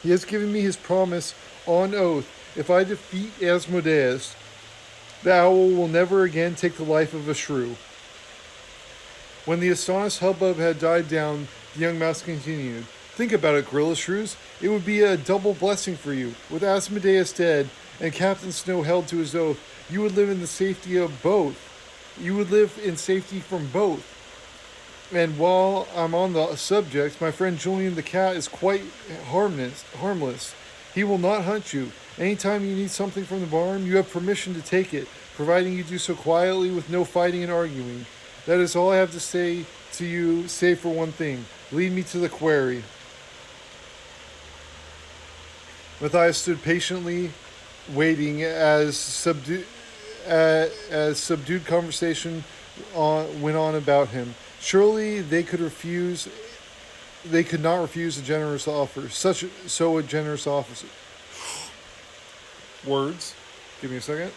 He has given me his promise on oath. If I defeat Asmodeus, the owl will never again take the life of a shrew. When the astonished hubbub had died down, the young mouse continued. Think about it, Gorilla Shrews. It would be a double blessing for you. With Asmodeus dead and Captain Snow held to his oath, you would live in the safety of both. You would live in safety from both. And while I'm on the subject, my friend Julian the cat is quite harmless. He will not hunt you. Anytime you need something from the barn, you have permission to take it, providing you do so quietly with no fighting and arguing. That is all I have to say to you, save for one thing. Lead me to the quarry. Matthias stood patiently waiting as subdued conversation went on about him. Surely they could not refuse a generous offer. So a generous offer. Words. Give me a second.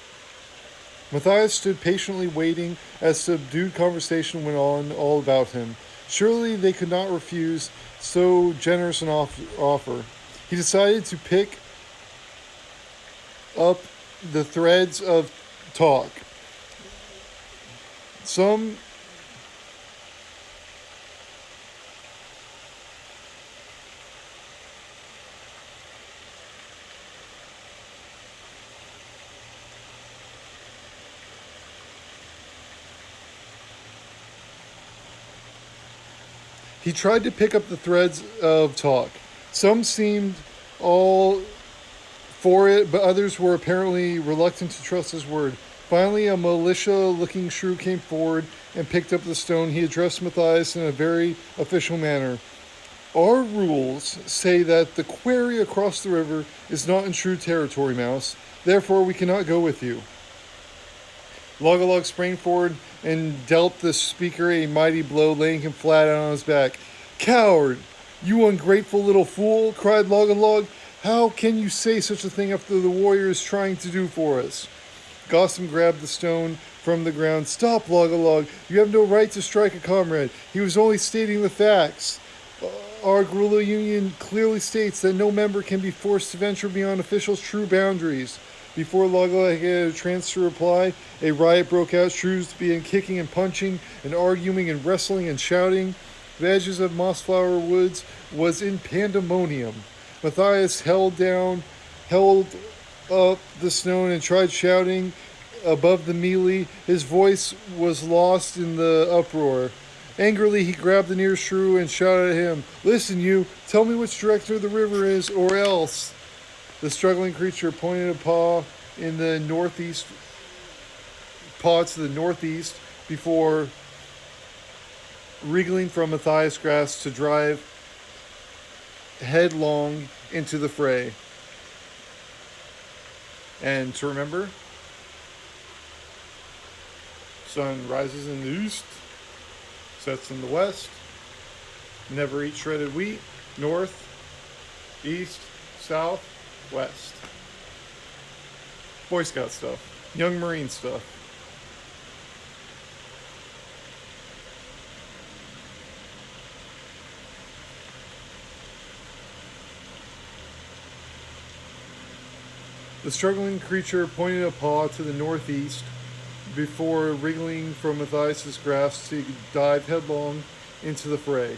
Matthias stood patiently waiting as subdued conversation went on all about him. Surely they could not refuse so generous an offer. He decided to pick up the threads of talk. Some He tried to pick up the threads of talk. Some seemed all for it, but others were apparently reluctant to trust his word. Finally, a militia-looking shrew came forward and picked up the stone. He addressed Matthias in a very official manner. Our rules say that the quarry across the river is not in shrew territory, Mouse. Therefore, we cannot go with you. Logolog sprang forward and dealt the speaker a mighty blow, laying him flat out on his back. Coward! You ungrateful little fool! Cried Logolog. How can you say such a thing after the warrior is trying to do for us? Gossam grabbed the stone from the ground. Stop, Logolog. You have no right to strike a comrade. He was only stating the facts. Our guerrilla union clearly states that no member can be forced to venture beyond officials' true boundaries. Before Logolog had a chance to reply, a riot broke out. Shrews began kicking and punching and arguing and wrestling and shouting. The edges of Mossflower Woods was in pandemonium. Matthias held up the stone and tried shouting above the melee. His voice was lost in the uproar. Angrily, he grabbed the nearest shrew and shouted at him, Listen, you, tell me which direction the river is, or else. The struggling creature pointed a paw to the northeast before wriggling from Matthias' grasp to drive headlong into the fray. And to remember, sun rises in the east, sets in the west, never eat shredded wheat, north, east, south, west. Boy Scout stuff. Young Marine stuff. The struggling creature pointed a paw to the northeast before wriggling from Matthias' grasp to dive headlong into the fray.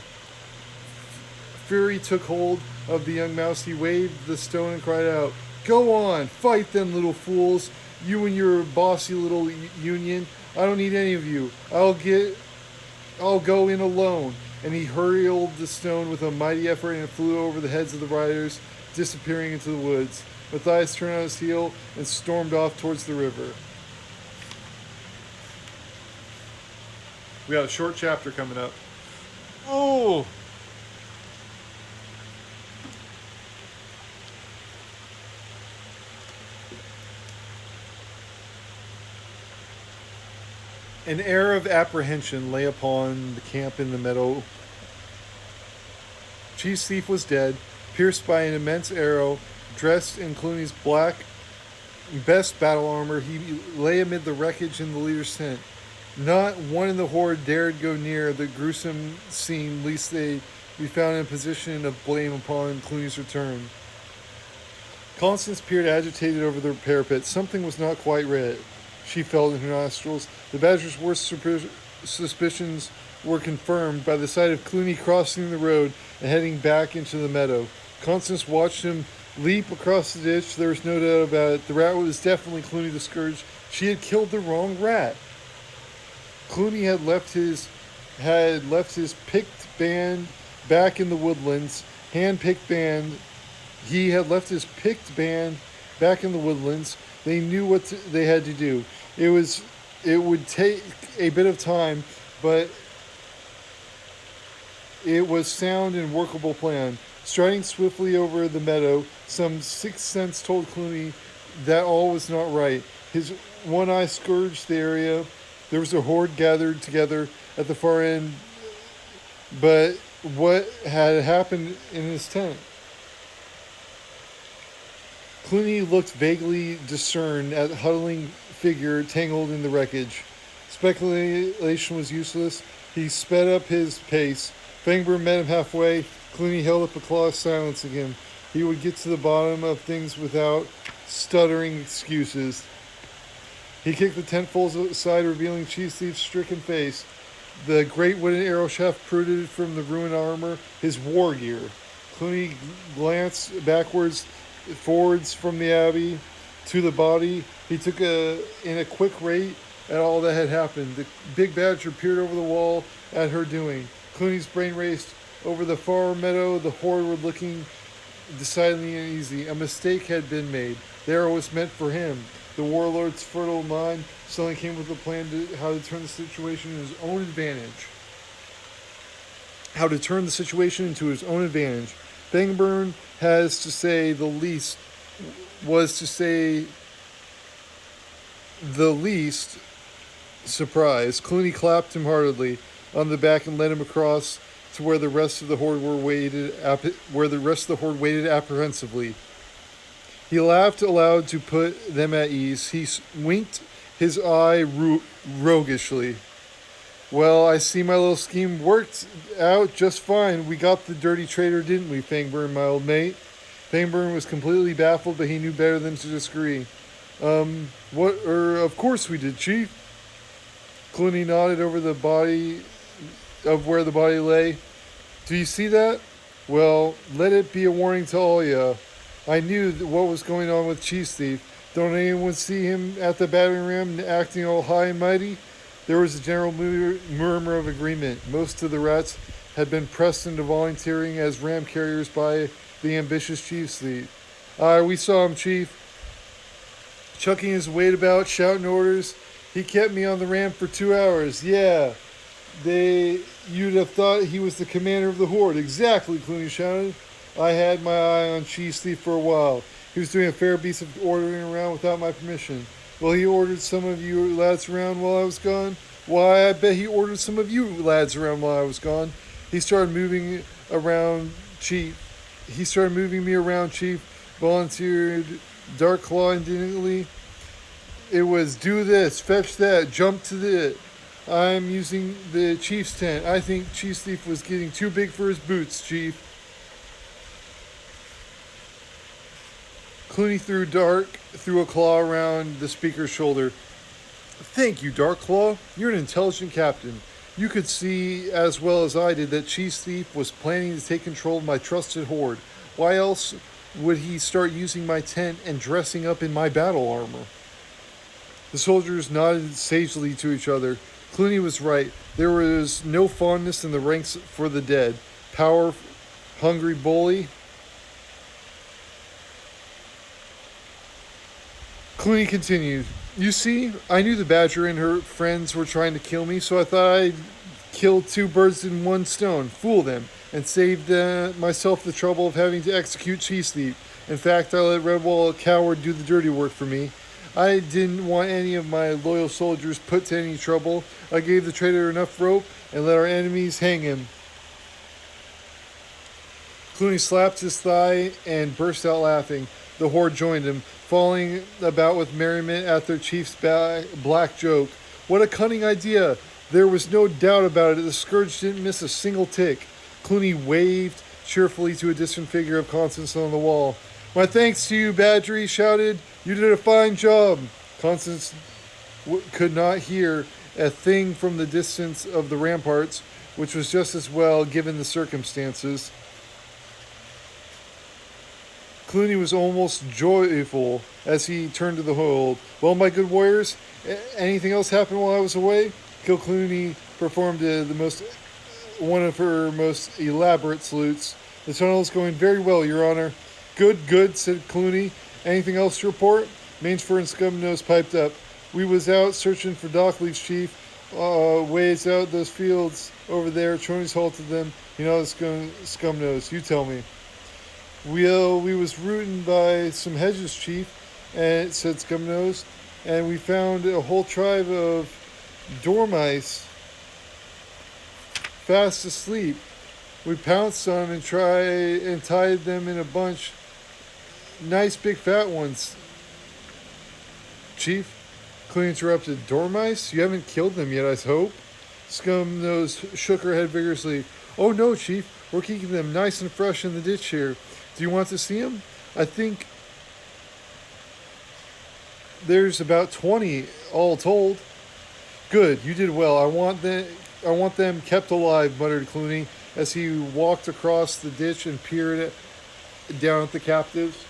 Fury took hold of the young mouse. He waved the stone and cried out, Go on, fight them little fools, you and your bossy little union. I don't need any of you. I'll go in alone. And he hurled the stone with a mighty effort and it flew over the heads of the riders, disappearing into the woods. Matthias turned on his heel and stormed off towards the river. We got a short chapter coming up. Oh! An air of apprehension lay upon the camp in the meadow. Chief's thief was dead, pierced by an immense arrow. Dressed in Clooney's black best battle armor, he lay amid the wreckage in the leader's tent. Not one in the horde dared go near the gruesome scene, lest they be found in a position of blame upon Clooney's return. Constance peered agitated over the parapet. Something was not quite right. She felt in her nostrils. The Badger's worst suspicions were confirmed by the sight of Clooney crossing the road and heading back into the meadow. Constance watched him leap across the ditch. There was no doubt about it. The rat was definitely Clooney the Scourge. She had killed the wrong rat. Clooney had left his picked band back in the woodlands. Hand-picked band. He had left his picked band back in the woodlands. They knew what they had to do. It would take a bit of time, but it was sound and workable plan. Striding swiftly over the meadow, some sixth sense told Clooney that all was not right. His one eye scourged the area. There was a horde gathered together at the far end, but what had happened in his tent? Clooney looked vaguely discerned at the huddling figure tangled in the wreckage. Speculation was useless. He sped up his pace. Fangburn met him halfway. Clooney held up a claw of silence again. He would get to the bottom of things without stuttering excuses. He kicked the tent poles aside, revealing Chief Thief's stricken face. The great wooden arrow shaft protruded from the ruined armor, his war gear. Clooney glanced forwards from the abbey to the body. He took in a quick rate at all that had happened. The big badger peered over the wall at her doing. Clooney's brain raced. Over the far meadow, the horde were looking decidedly uneasy. A mistake had been made. The arrow was meant for him. The warlord's fertile mind suddenly came with a plan to how to turn the situation into his own advantage. Fangburn has to say the least surprised. Clooney clapped him heartily on the back and led him across to where the rest of the horde waited apprehensively. He laughed aloud to put them at ease. He winked his eye roguishly. Well, I see my little scheme worked out just fine. We got the dirty traitor, didn't we, Fangburn, my old mate? Fangburn was completely baffled, but he knew better than to disagree. Of course we did, Chief. Clooney nodded over the body of where the body lay. Do you see that? Well, let it be a warning to all ya. I knew what was going on with Chief Thief. Don't anyone see him at the battering ram acting all high and mighty? There was a general murmur of agreement. Most of the rats had been pressed into volunteering as ram carriers by the ambitious Chief Thief. We saw him, Chief. Chucking his weight about, shouting orders. He kept me on the ram for 2 hours. Yeah. You'd have thought he was the commander of the horde. Exactly, Clooney shouted. I had my eye on Chief Thief for a while. He was doing a fair piece of ordering around without my permission. Well, he ordered some of you lads around while I was gone. Why, I bet he ordered some of you lads around while I was gone. He started moving me around, Chief. Volunteered Darkclaw indignantly. It was do this, fetch that, jump to the... I'm using the Chief's tent. I think Chief Thief was getting too big for his boots, Chief. Clooney threw a claw around the speaker's shoulder. Thank you, Darkclaw. You're an intelligent captain. You could see as well as I did that Chief Thief was planning to take control of my trusted horde. Why else would he start using my tent and dressing up in my battle armor? The soldiers nodded sagely to each other. Clooney was right. There was no fondness in the ranks for the dead. Power, hungry bully. Clooney continued. You see, I knew the Badger and her friends were trying to kill me, so I thought I'd kill 2 birds in 1 stone, fool them, and saved myself the trouble of having to execute Chief Thief. In fact, I let Redwall, a coward, do the dirty work for me. I didn't want any of my loyal soldiers put to any trouble. I gave the traitor enough rope and let our enemies hang him. Clooney slapped his thigh and burst out laughing. The horde joined him, falling about with merriment at their chief's black joke. What a cunning idea! There was no doubt about it. The scourge didn't miss a single tick. Clooney waved cheerfully to a distant figure of Constance on the wall. My thanks to you, Badger, he shouted. You did a fine job. Constance could not hear a thing from the distance of the ramparts, which was just as well given the circumstances. Clooney was almost joyful as he turned to the hold. Well, my good warriors, anything else happened while I was away? Kill Clooney performed one of her most elaborate salutes. The tunnel is going very well, Your Honor. Good, good, said Clooney. Anything else to report? Mainsford and Scumnose piped up. We was out searching for dockleaves, Chief. Ways out those fields over there. Tronies halted them. You know, Scumnose. You tell me. We was rooting by some hedges, Chief, and said Scumnose, and we found a whole tribe of dormice fast asleep. We pounced on them and tied them in a bunch. Nice big fat ones. Chief, Clooney interrupted. Dormice? You haven't killed them yet, I hope? Scumnose shook her head vigorously. Oh no, Chief. We're keeping them nice and fresh in the ditch here. Do you want to see them? I think there's about 20 all told. Good, you did well. I want them kept alive, muttered Clooney as he walked across the ditch and peered down at the captives.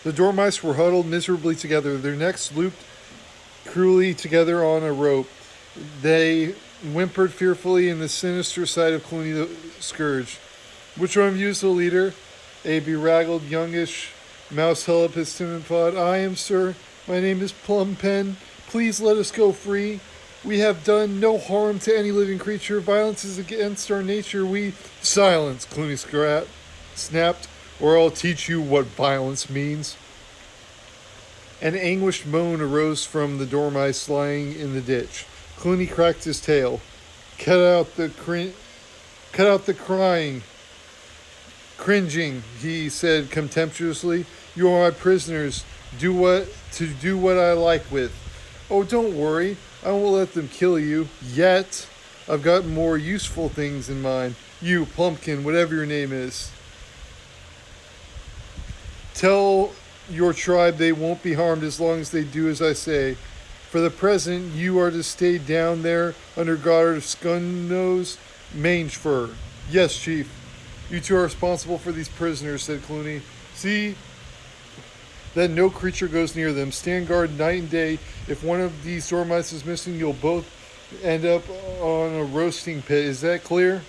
The dormice were huddled miserably together, their necks looped cruelly together on a rope. They whimpered fearfully in the sinister sight of Clooney the Scourge. Which one of you is the leader? A bedraggled youngish mouse held up his timid paw. I am, sir. My name is Plumpen. Please let us go free. We have done no harm to any living creature. Violence is against our nature. Silence, Clooney snapped, or I'll teach you what violence means. An anguished moan arose from the dormice lying in the ditch. Clooney cracked his tail. Cut out the crying. Cringing, he said contemptuously. You are my prisoners. Do what I like with. Oh, don't worry. I won't let them kill you. Yet. I've got more useful things in mind. You, Plumpkin, whatever your name is. Tell your tribe they won't be harmed as long as they do as I say. For the present, you are to stay down there under guard of Scumnose Mangefur. Yes, Chief. You two are responsible for these prisoners, said Clooney. See that no creature goes near them. Stand guard night and day. If one of these dormice is missing, you'll both end up on a roasting pit. Is that clear?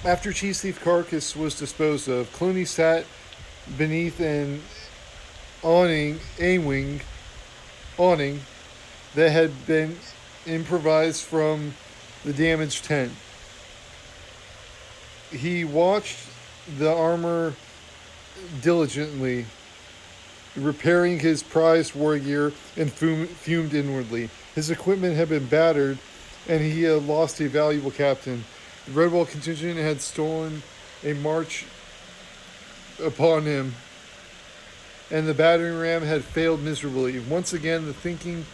After Chief Thief's carcass was disposed of, Clooney sat beneath an awning that had been improvised from the damaged tent. He watched the armor diligently, repairing his prized war gear, and fumed inwardly. His equipment had been battered, and he had lost a valuable captain. The Redwall contingent had stolen a march upon him, and the battering ram had failed miserably. Once again, the thinking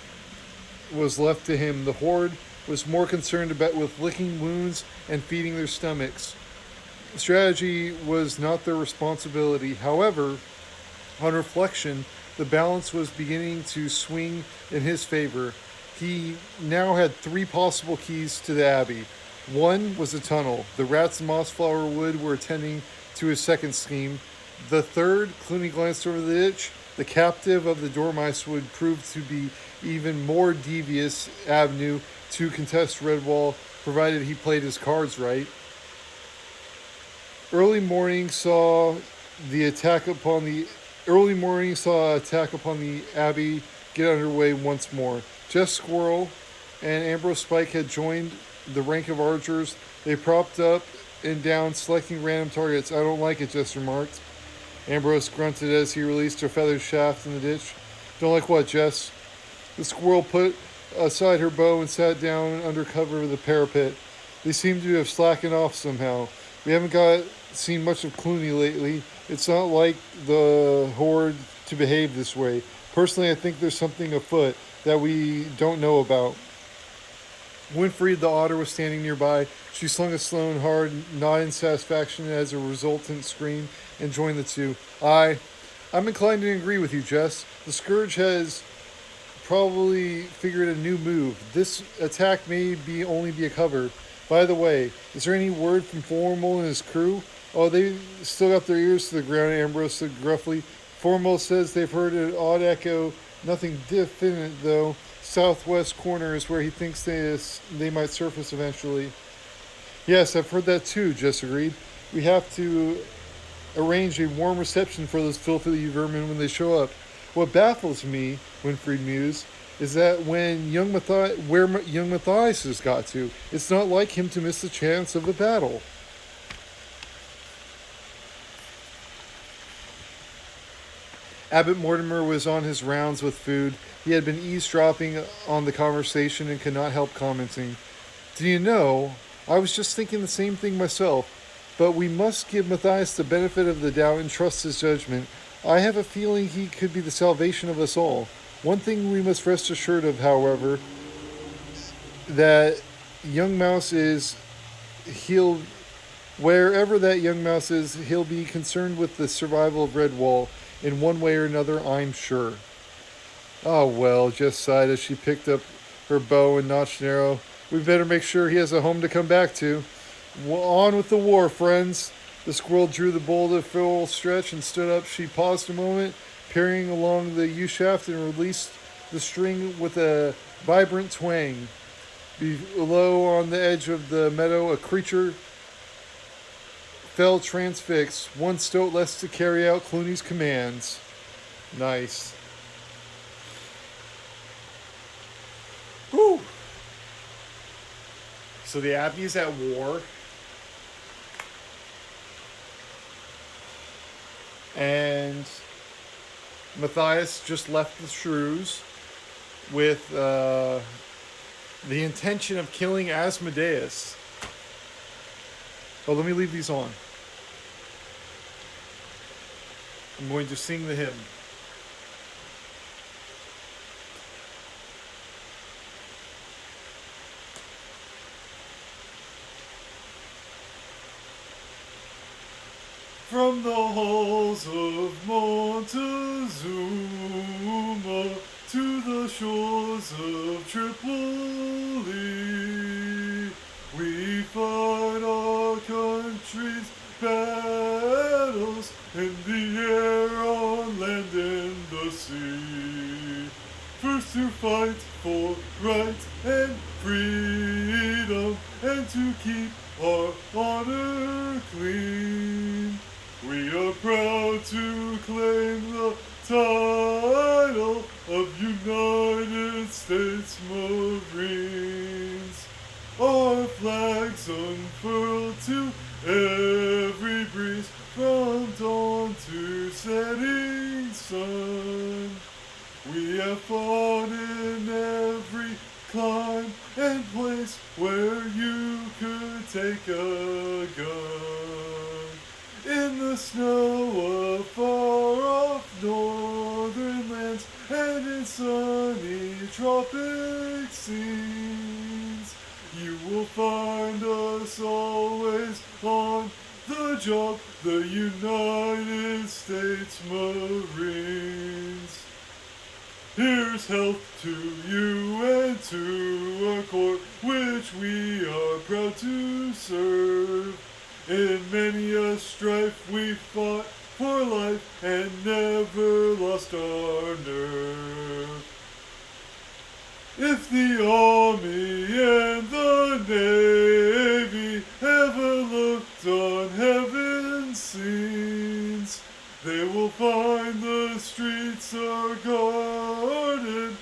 was left to him. The horde was more concerned with licking wounds and feeding their stomachs. Strategy was not their responsibility. However, on reflection, the balance was beginning to swing in his favor. He now had 3 possible keys to the Abbey. One was a tunnel. The rats and Mossflower Wood were attending to his second scheme. The third, Clooney glanced over the ditch. The captive of the dormice would prove to be even more devious avenue to contest Redwall, provided he played his cards right. Early morning saw attack upon the Abbey get underway once more. Jeff Squirrel and Ambrose Spike had joined the rank of archers. They propped up and down, selecting random targets. I don't like it, Jess remarked. Ambrose grunted as he released a feathered shaft in the ditch. Don't like what, Jess? The squirrel put aside her bow and sat down under cover of the parapet. They seem to have slackened off somehow. We haven't seen much of Clooney lately. It's not like the horde to behave this way. Personally, I think there's something afoot that we don't know about. Winfried the otter was standing nearby. She slung a stone hard, not in satisfaction as a resultant scream, and joined the two. I'm inclined to agree with you, Jess. The Scourge has probably figured a new move. This attack may be only be a cover. By the way, is there any word from Formal and his crew? Oh, they still got their ears to the ground, Ambrose said gruffly. Formal says they've heard an odd echo. Nothing definite, though. Southwest corner is where he thinks they might surface eventually. Yes, I've heard that too, Jess agreed. We have to arrange a warm reception for those filthy vermin when they show up. What baffles me, Winfried mused, is that where young Matthias has got to, it's not like him to miss the chance of a battle. Abbot Mortimer was on his rounds with food. He had been eavesdropping on the conversation and could not help commenting. Do you know, I was just thinking the same thing myself, but we must give Matthias the benefit of the doubt and trust his judgment. I have a feeling he could be the salvation of us all. One thing we must rest assured of, however, that young mouse is, he'll, wherever that young mouse is, he'll be concerned with the survival of Redwall in one way or another, I'm sure. Oh well, Jess sighed as she picked up her bow and notched an arrow. We better make sure he has a home to come back to. On with the war, friends. The squirrel drew the bow to full stretch and stood up. She paused a moment, peering along the U-shaft, and released the string with a vibrant twang. Below, on the edge of the meadow, a creature fell transfixed, one stoat less to carry out Clooney's commands. Nice. Whew. So the Abbey's at war. And Matthias just left the shrews with the intention of killing Asmodeus. Oh, let me leave these on. I'm going to sing the hymn. From the halls of Montezuma to the shores of Tripoli, we fight our country's battles in the air, on land, and the sea. First to fight for right and freedom, and to keep our honor clean. We are proud to claim the title of United States Marines. Our flags unfurled to every breeze, from dawn to setting sun. We have fought in every clime and place where you could take a gun. In the snow of far-off northern lands, and in sunny tropic scenes, you will find us always on the job, the United States Marines. Here's health to you and to our corps, which we are proud to serve. In many a strife we fought for life and never lost our nerve. If the Army and the Navy ever looked on heaven's scenes, they will find the streets are guarded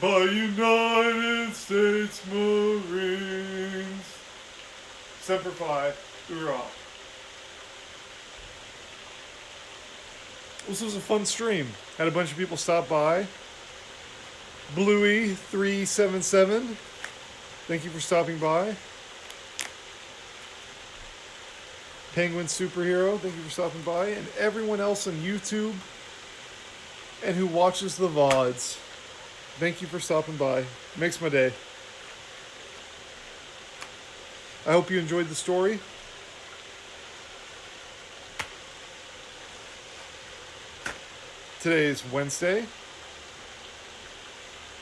by United States Marines. Semper Fi, hoorah. This was a fun stream. Had a bunch of people stop by. Bluey377, thank you for stopping by. Penguin Superhero, thank you for stopping by. And everyone else on YouTube and who watches the VODs, thank you for stopping by. Makes my day. I hope you enjoyed the story. Today is Wednesday.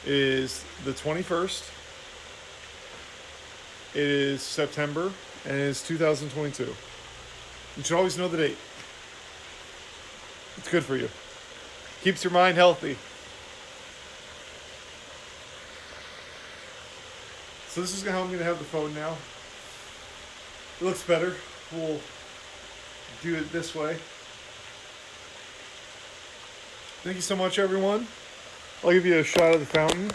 It is the 21st. It is September, and it is 2022. You should always know the date. It's good for you. Keeps your mind healthy. So this is how I'm going to have the phone now. It looks better. We'll do it this way. Thank you so much, everyone. I'll give you a shot of the fountain.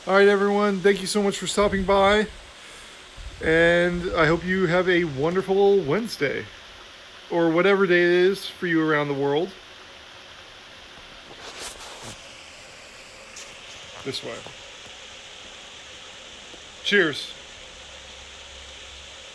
All right, everyone. Thank you so much for stopping by. And I hope you have a wonderful Wednesday. Or whatever day it is for you around the world. This way. Cheers.